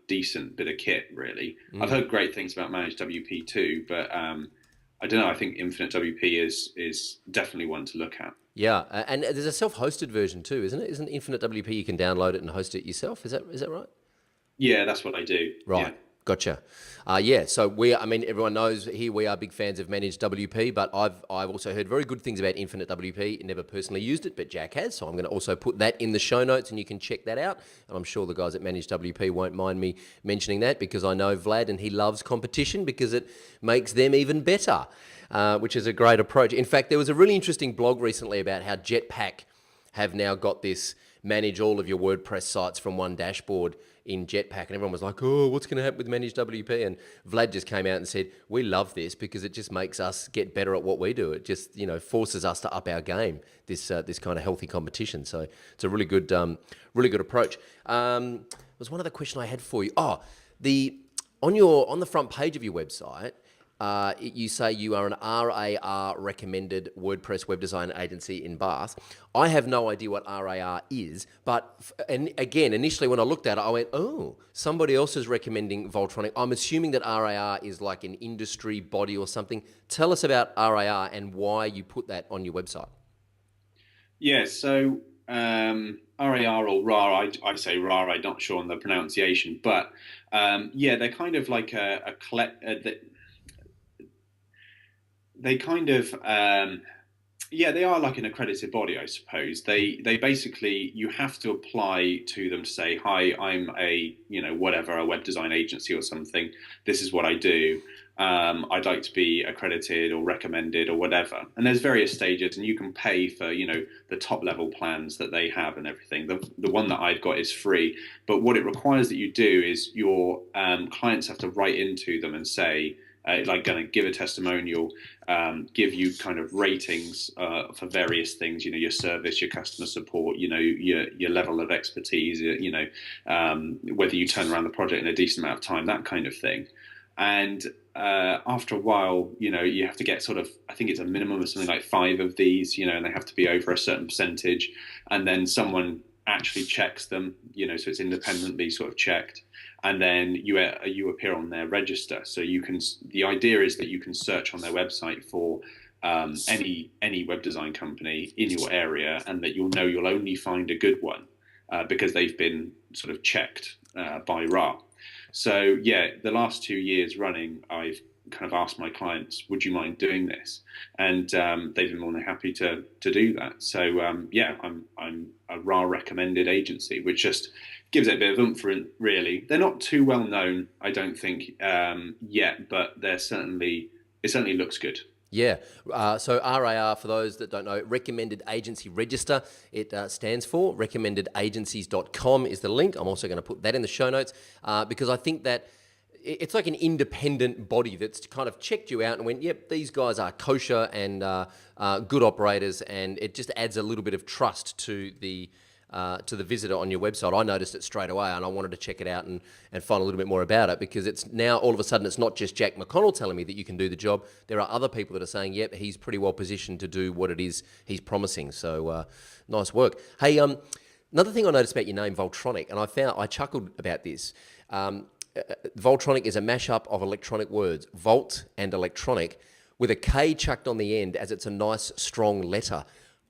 decent bit of kit, really. I've heard great things about managed WP too, but I don't know. I think Infinite WP is definitely one to look at. Yeah, and there's a self-hosted version too, isn't it? Isn't Infinite WP you can download it and host it yourself? Is that right? Yeah, that's what I do. Right. Yeah. Gotcha. So everyone knows here we are big fans of managed WP, but I've also heard very good things about Infinite WP. Never personally used it, but Jack has, so I'm going to also put that in the show notes, and you can check that out. And I'm sure the guys at Managed WP won't mind me mentioning that, because I know Vlad and he loves competition because it makes them even better, which is a great approach. In fact, there was a really interesting blog recently about how Jetpack have now got this manage all of your WordPress sites from one dashboard in Jetpack, and everyone was like, oh, what's going to happen with Managed WP? And Vlad just came out and said, we love this because it just makes us get better at what we do. It just, forces us to up our game, this kind of healthy competition. So it's a really good approach. Was one other question I had for you. On the front page of your website, you say you are an RAR recommended WordPress web design agency in Bath. I have no idea what RAR is, but and again, initially when I looked at it, I went, oh, somebody else is recommending Voltronic. I'm assuming that RAR is like an industry body or something. Tell us about RAR and why you put that on your website. Yeah, so RAR or RAR, I say RAR, I'm not sure on the pronunciation, but yeah, they're kind of like they kind of yeah, they are like an accredited body, I suppose. They basically, you have to apply to them to say, hi, I'm a, whatever, a web design agency or something. This is what I do. I'd like to be accredited or recommended or whatever. And there's various stages, and you can pay for, the top level plans that they have and everything. The one that I've got is free. But what it requires that you do is your clients have to write into them and say, like going to give a testimonial, give you kind of ratings for various things, your service, your customer support, your level of expertise, whether you turn around the project in a decent amount of time, that kind of thing. And after a while, you have to get sort of, I think it's a minimum of something like 5 of these, and they have to be over a certain percentage. And then someone actually checks them, so it's independently sort of checked. And then you appear on their register. So the idea is that you can search on their website for any web design company in your area, and that you'll only find a good one because they've been sort of checked by RAR. So yeah, the last 2 years running, I've kind of asked my clients, would you mind doing this? And they've been more than happy to do that. So yeah, I'm a RAR recommended agency, which just gives it a bit of oomph, really. They're not too well known, I don't think, yet, but it certainly looks good. Yeah. So RAR, for those that don't know, Recommended Agency Register, it stands for. Recommendedagencies.com is the link. I'm also going to put that in the show notes because I think that it's like an independent body that's kind of checked you out and went, yep, these guys are kosher and good operators, and it just adds a little bit of trust to the visitor on your website. I noticed it straight away, and I wanted to check it out and find a little bit more about it, because it's now all of a sudden it's not just Jack McConnell telling me that you can do the job. There are other people that are saying, yep, he's pretty well positioned to do what it is he's promising. So nice work. Hey, another thing I noticed about your name, Voltronic, and I chuckled about this. Voltronic is a mashup of electronic words, Volt and electronic, with a K chucked on the end, as it's a nice, strong letter.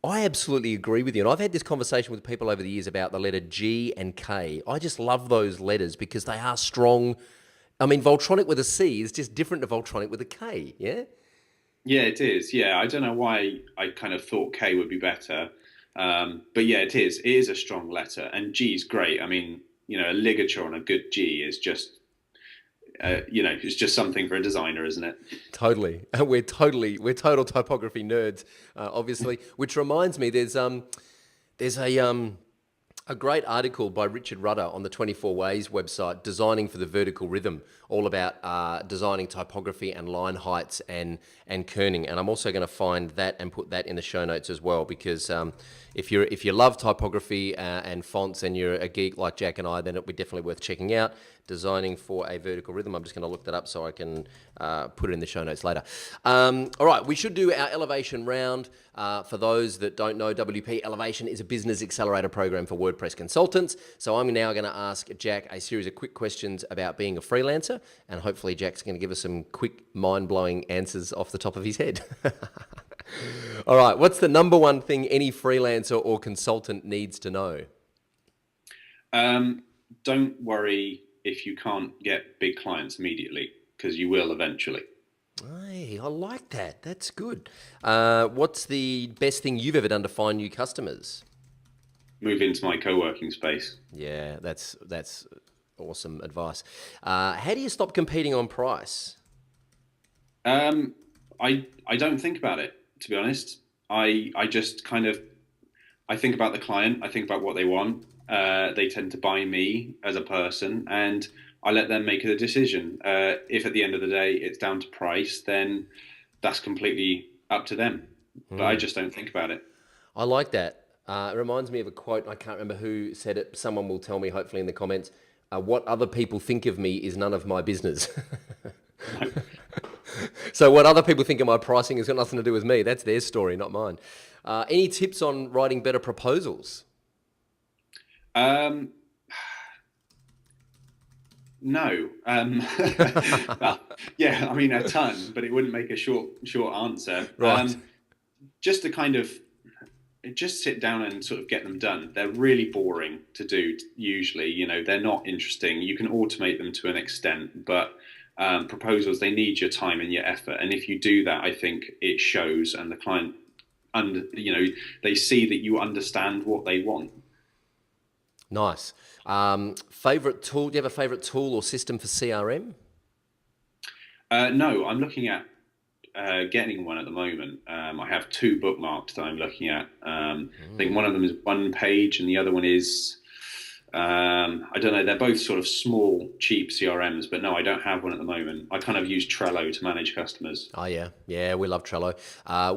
I absolutely agree with you. And I've had this conversation with people over the years about the letter G and K. I just love those letters because they are strong. I mean, Voltronic with a C is just different to Voltronic with a K, yeah? Yeah, it is. Yeah, I don't know why I kind of thought K would be better. But yeah, it is. It is a strong letter. And G is great. I mean, a ligature on a good G is just, it's just something for a designer, isn't it? Totally. We're total typography nerds, obviously. Which reminds me, there's a great article by Richard Rudder on the 24 Ways website, Designing for the Vertical Rhythm, all about designing typography and line heights and kerning. And I'm also going to find that and put that in the show notes as well, because if you love typography and fonts and you're a geek like Jack and I, then it'll be definitely worth checking out. Designing for a Vertical Rhythm. I'm just going to look that up so I can put it in the show notes later. All right, we should do our elevation round. For those that don't know, WP Elevation is a business accelerator program for WordPress consultants. So I'm now going to ask Jack a series of quick questions about being a freelancer, and hopefully Jack's going to give us some quick, mind-blowing answers off the top of his head. All right, what's the number one thing any freelancer or consultant needs to know? Don't worry if you can't get big clients immediately, because you will eventually. Hey, I like that. That's good. What's the best thing you've ever done to find new customers? Move into my co-working space. Yeah, that's awesome advice. How do you stop competing on price? I don't think about it, to be honest. I just kind of, I think about the client. I think about what they want. They tend to buy me as a person, and I let them make the decision. If at the end of the day it's down to price, then that's completely up to them. But I just don't think about it. I like that. It reminds me of a quote. I can't remember who said it. Someone will tell me, hopefully in the comments. What other people think of me is none of my business. So what other people think of my pricing has got nothing to do with me. That's their story, not mine. Any tips on writing better proposals? Um, no. Well, yeah, I mean a ton, but it wouldn't make a short answer. Right. Just to kind of just sit down and sort of get them done. They're really boring to do usually. They're not interesting. You can automate them to an extent, but proposals, they need your time and your effort. And if you do that, I think it shows, and the client, they see that you understand what they want. Nice. Favorite tool? Do you have a favorite tool or system for CRM? No, I'm looking at getting one at the moment. I have two bookmarked that I'm looking at. I think one of them is One Page, and the other one is I don't know. They're both sort of small, cheap CRMs, but no, I don't have one at the moment. I kind of use Trello to manage customers. Oh, yeah, we love Trello.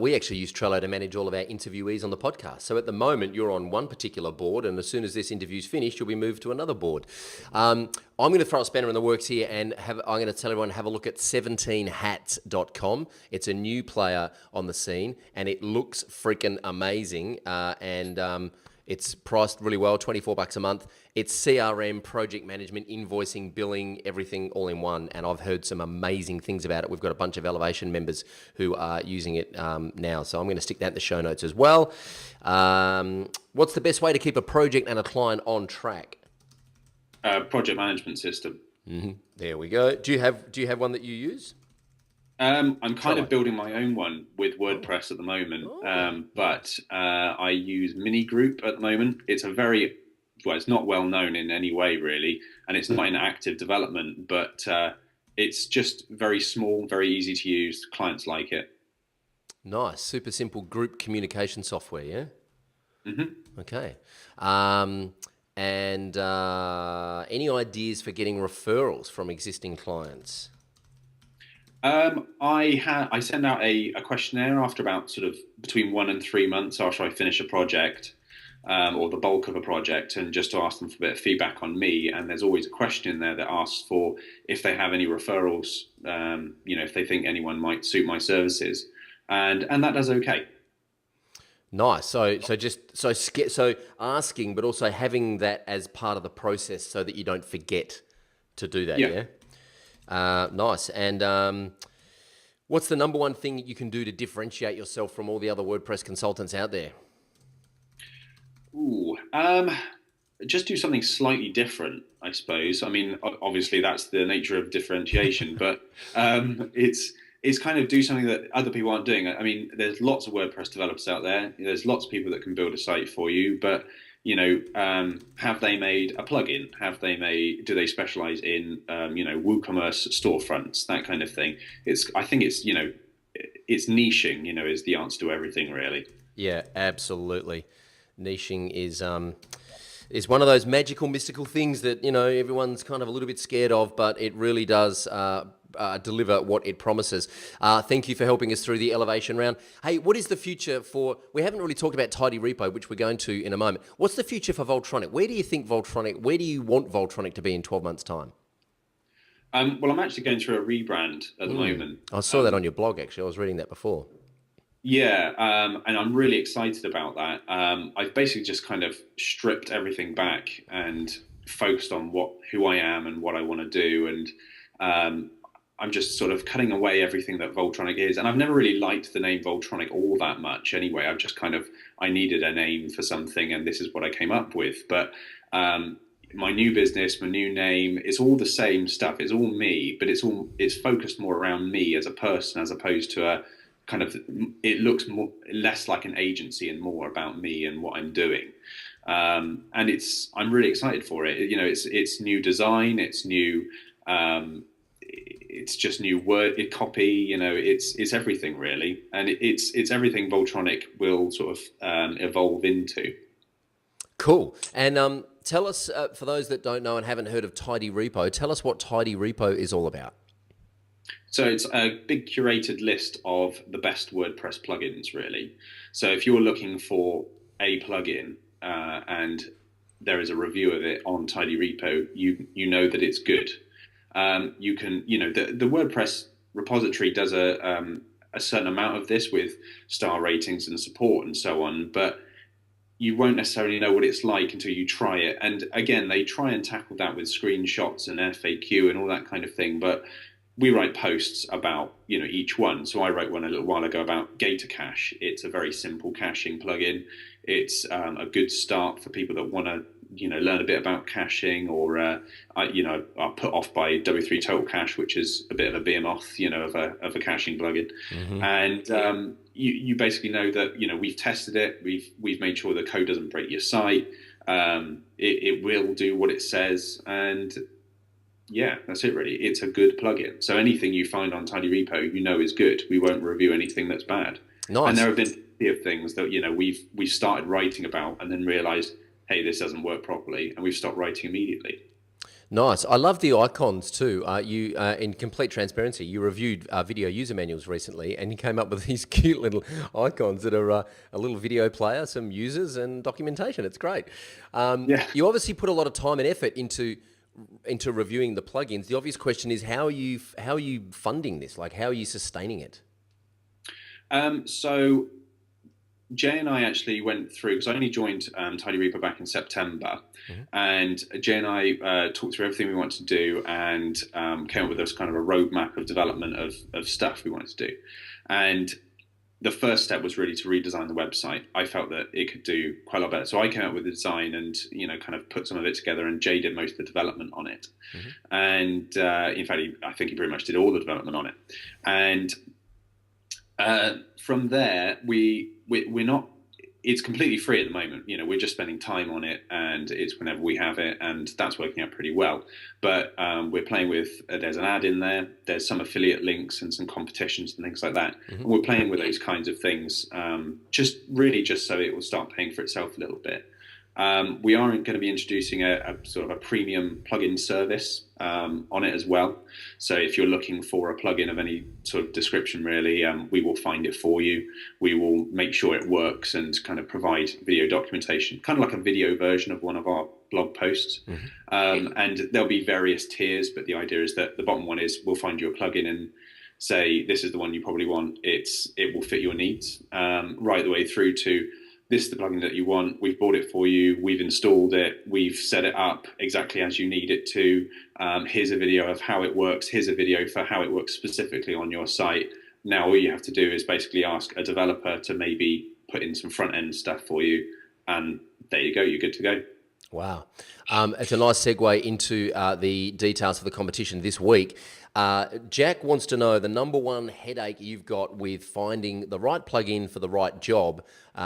We actually use Trello to manage all of our interviewees on the podcast. So at the moment, you're on one particular board, and as soon as this interview's finished, you'll be moved to another board. I'm going to throw a spanner in the works here, and I'm going to tell everyone to have a look at 17hats.com. It's a new player on the scene, and it looks freaking amazing. It's priced really well, $24 a month. It's CRM, project management, invoicing, billing, everything all in one. And I've heard some amazing things about it. We've got a bunch of Elevation members who are using it now. So I'm going to stick that in the show notes as well. What's the best way to keep a project and a client on track? Project management system. Mm-hmm. There we go. Do you have one that you use? I'm kind of building my own one with WordPress at the moment, but I use Mini Group at the moment. It's it's not well known in any way really, and it's not in active development, but it's just very small, very easy to use. Clients like it. Nice, super simple group communication software, yeah? Mm-hmm. Okay. And any ideas for getting referrals from existing clients? I send out a questionnaire after about sort of between 1 and 3 months after I finish a project, or the bulk of a project, and just to ask them for a bit of feedback on me. And there's always a question in there that asks for if they have any referrals, if they think anyone might suit my services, and that does okay. Nice. So asking, but also having that as part of the process so that you don't forget to do that. Yeah. Nice. And what's the number one thing you can do to differentiate yourself from all the other WordPress consultants out there? Just do something slightly different, I suppose. I mean, obviously that's the nature of differentiation, but it's kind of do something that other people aren't doing. I mean, there's lots of WordPress developers out there. There's lots of people that can build a site for you, but have they made a plugin? Do they specialize in, WooCommerce storefronts, that kind of thing? I think it's niching, is the answer to everything really. Yeah, absolutely. Niching is one of those magical, mystical things that, everyone's kind of a little bit scared of, but it really does deliver what it promises. Thank you for helping us through the elevation round. Hey, what is the future we haven't really talked about Tidy Repo, which we're going to in a moment. What's the future for Voltronic? Where do you want Voltronic to be in 12 months' time? Well, I'm actually going through a rebrand at the moment. I saw that on your blog, actually. I was reading that before. Yeah, and I'm really excited about that. I've basically just kind of stripped everything back and focused on who I am and what I want to do, and I'm just sort of cutting away everything that Voltronic is. And I've never really liked the name Voltronic all that much anyway. I've just I needed a name for something, and this is what I came up with. But my new business, my new name, it's all the same stuff. It's all me, but it's focused more around me as a person, as opposed to it looks less like an agency and more about me and what I'm doing. And I'm really excited for it. It's new design, it's new, it's just new copy, it's everything really. And it's everything Voltronic will sort of evolve into. Cool. And tell us, for those that don't know and haven't heard of Tidy Repo, tell us what Tidy Repo is all about. So it's a big curated list of the best WordPress plugins, really. So if you're looking for a plugin and there is a review of it on Tidy Repo, you know that it's good. You can, the WordPress repository does a certain amount of this with star ratings and support and so on, but you won't necessarily know what it's like until you try it. And again, they try and tackle that with screenshots and FAQ and all that kind of thing, but we write posts about, each one. So I wrote one a little while ago about Gator Cache. It's a very simple caching plugin. It's a good start for people that want to, learn a bit about caching, or are put off by W3 Total Cache, which is a bit of a behemoth, of a caching plugin. And you basically know that, we've tested it. We've made sure the code doesn't break your site. It will do what it says, and yeah, that's it really. It's a good plugin. So anything you find on Tidy Repo, is good. We won't review anything that's bad. Nice. And there have been plenty of things that we've started writing about and then realised, hey, this doesn't work properly, and we've stopped writing immediately. Nice. I love the icons too. You, in complete transparency, you reviewed video user manuals recently, and you came up with these cute little icons that are a little video player, some users, and documentation. It's great. You obviously put a lot of time and effort into reviewing the plugins. The obvious question is, how are you funding this? Like, how are you sustaining it? So Jay and I actually went through, because I only joined Tidy Repo back in September, and Jay and I talked through everything we wanted to do, and came up with this kind of a roadmap of development of stuff we wanted to do. And the first step was really to redesign the website. I felt that it could do quite a lot better. So I came up with the design and, kind of put some of it together, and Jay did most of the development on it. And in fact, I think he pretty much did all the development on it. And from there, we're not, it's completely free at the moment. We're just spending time on it, and it's whenever we have it, and that's working out pretty well. But we're playing with, there's an ad in there, there's some affiliate links and some competitions and things like that. And we're playing with those kinds of things, just so it will start paying for itself a little bit. We are going to be introducing a sort of a premium plugin service on it as well. So if you're looking for a plugin of any sort of description, really, we will find it for you. We will make sure it works and kind of provide video documentation, kind of like a video version of one of our blog posts. And there'll be various tiers, but the idea is that the bottom one is we'll find you a plugin and say, this is the one you probably want. It will fit your needs, right the way through to, this is the plugin that you want. We've bought it for you. We've installed it. We've set it up exactly as you need it to. Here's a video of how it works. Here's a video for how it works specifically on your site. Now all you have to do is basically ask a developer to maybe put in some front end stuff for you, and there you go. You're good to go. Wow. It's a nice segue into the details for the competition this week. Jack wants to know the number one headache you've got with finding the right plugin for the right job.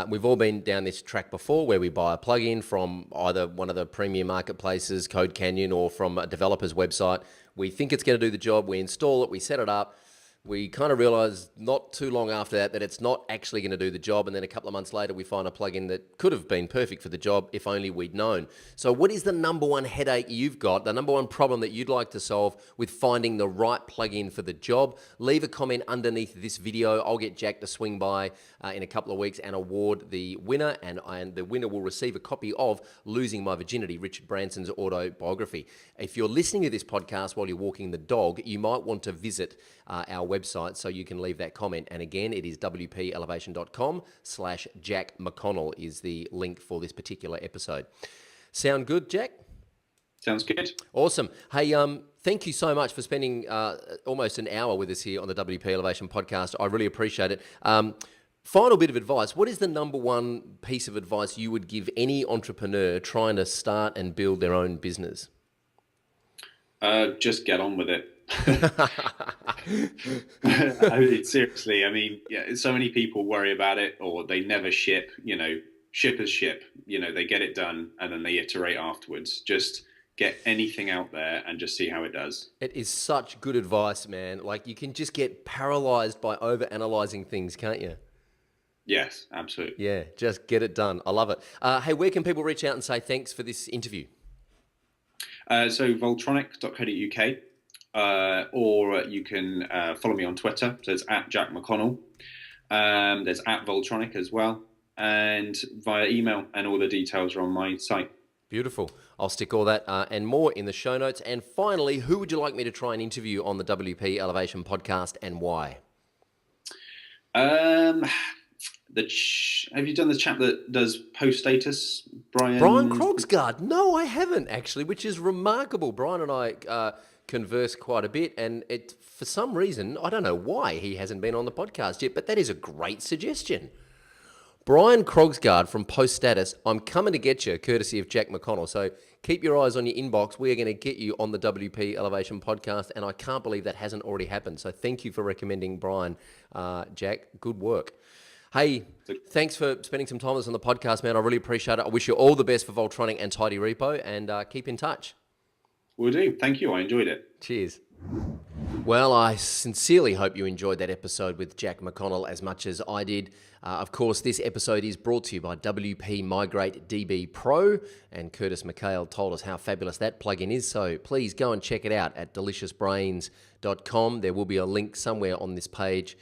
We've all been down this track before, where we buy a plugin from either one of the premium marketplaces, Code Canyon, or from a developer's website. We think it's going to do the job. We install it. We set it up. We kind of realize not too long after that it's not actually going to do the job. And then a couple of months later, we find a plugin that could have been perfect for the job if only we'd known. So what is the number one headache you've got, the number one problem that you'd like to solve with finding the right plugin for the job? Leave a comment underneath this video. I'll get Jack to swing by in a couple of weeks and award the winner. And the winner will receive a copy of Losing My Virginity, Richard Branson's autobiography. If you're listening to this podcast while you're walking the dog, you might want to visit our website so you can leave that comment. And again, it is wpelevation.com/Jack McConnell is the link for this particular episode. Sound good, Jack? Sounds good. Awesome. Hey, thank you so much for spending almost an hour with us here on the WP Elevation podcast. I really appreciate it. Final bit of advice. What is the number one piece of advice you would give any entrepreneur trying to start and build their own business? Just get on with it. I mean, seriously, so many people worry about it, or they never ship. Shippers ship. They get it done and then they iterate afterwards. Just get anything out there and just see how it does. It is such good advice, man. Like, you can just get paralyzed by over-analyzing things, can't you? Yes, absolutely. Yeah, just get it done. I love it. Hey, where can people reach out and say thanks for this interview? So voltronic.co.uk. Or you can follow me on Twitter. So it's @Jack McConnell. There's @Voltronic as well, and via email, and all the details are on my site. Beautiful. I'll stick all that and more in the show notes. And finally, who would you like me to try and interview on the WP Elevation podcast and why? Have you done the chap that does post status, Brian? Brian Krogsgaard. No, I haven't actually, which is remarkable. Brian and I converse quite a bit, and for some reason, I don't know why he hasn't been on the podcast yet, but that is a great suggestion. Brian Krogsgaard from Post Status, I'm coming to get you, courtesy of Jack McConnell. So keep your eyes on your inbox. We are going to get you on the WP Elevation podcast, and I can't believe that hasn't already happened. So thank you for recommending Brian, Jack. Good work. Hey, thanks for spending some time with us on the podcast, man. I really appreciate it. I wish you all the best for Voltronik and Tidy Repo, and keep in touch. Will do. Thank you. I enjoyed it. Cheers. Well, I sincerely hope you enjoyed that episode with Jack McConnell as much as I did. Of course, this episode is brought to you by WP Migrate DB Pro, and Curtis McHale told us how fabulous that plugin is, so please go and check it out at deliciousbrains.com. There will be a link somewhere on this page.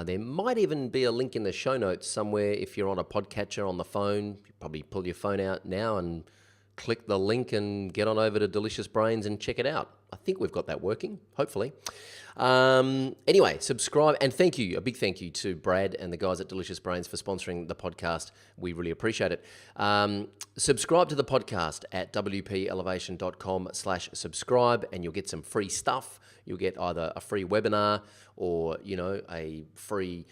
There might even be a link in the show notes somewhere if you're on a podcatcher on the phone. You probably pull your phone out now and click the link and get on over to Delicious Brains and check it out. I think we've got that working, hopefully. Anyway, subscribe, and thank you, a big thank you to Brad and the guys at Delicious Brains for sponsoring the podcast. We really appreciate it. Subscribe to the podcast at wpelevation.com/subscribe, and you'll get some free stuff. You'll get either a free webinar or, a free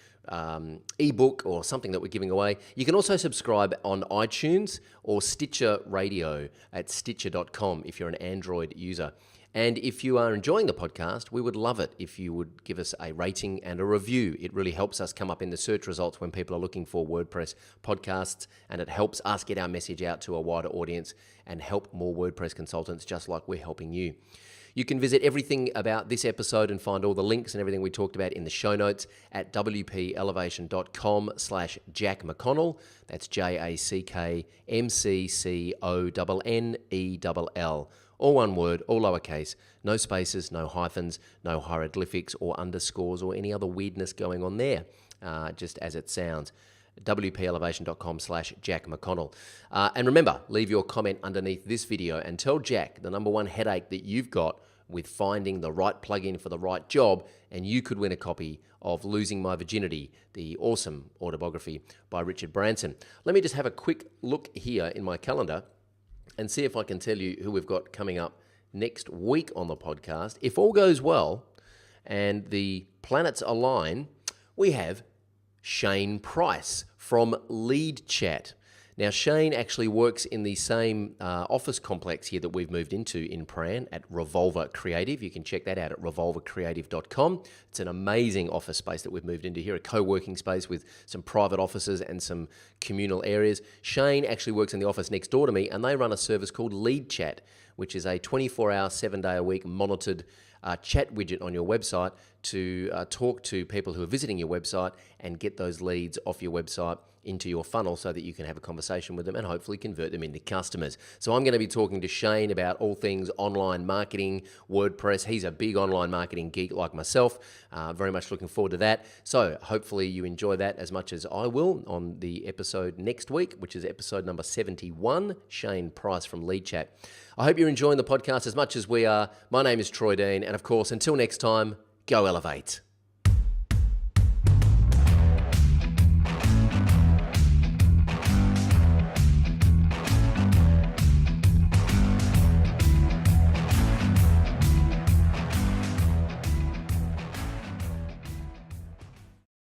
ebook or something that we're giving away. You can also subscribe on iTunes or Stitcher Radio at stitcher.com if you're an Android user. And if you are enjoying the podcast, we would love it if you would give us a rating and a review. It really helps us come up in the search results when people are looking for WordPress podcasts, and it helps us get our message out to a wider audience and help more WordPress consultants just like we're helping you. You can visit everything about this episode and find all the links and everything we talked about in the show notes at wpelevation.com/Jack McConnell. That's JackMcConnell. All one word, all lowercase, no spaces, no hyphens, no hieroglyphics or underscores or any other weirdness going on there, just as it sounds. wpelevation.com/Jack McConnell. And remember, leave your comment underneath this video and tell Jack the number one headache that you've got with finding the right plugin for the right job, and you could win a copy of Losing My Virginity, the awesome autobiography by Richard Branson. Let me just have a quick look here in my calendar and see if I can tell you who we've got coming up next week on the podcast. If all goes well and the planets align, we have Shane Price from Lead Chat. Now, Shane actually works in the same office complex here that we've moved into in Pran at Revolver Creative. You can check that out at revolvercreative.com. It's an amazing office space that we've moved into here, a co-working space with some private offices and some communal areas. Shane actually works in the office next door to me, and they run a service called Lead Chat, which is a 24-hour, 7-day-a-week monitored chat widget on your website to talk to people who are visiting your website and get those leads off your website into your funnel so that you can have a conversation with them and hopefully convert them into customers. So I'm going to be talking to Shane about all things online marketing, WordPress. He's a big online marketing geek like myself. Very much looking forward to that. So hopefully you enjoy that as much as I will on the episode next week, which is episode number 71, Shane Price from Lead Chat. I hope you're enjoying the podcast as much as we are. My name is Troy Dean, and of course, until next time, go elevate.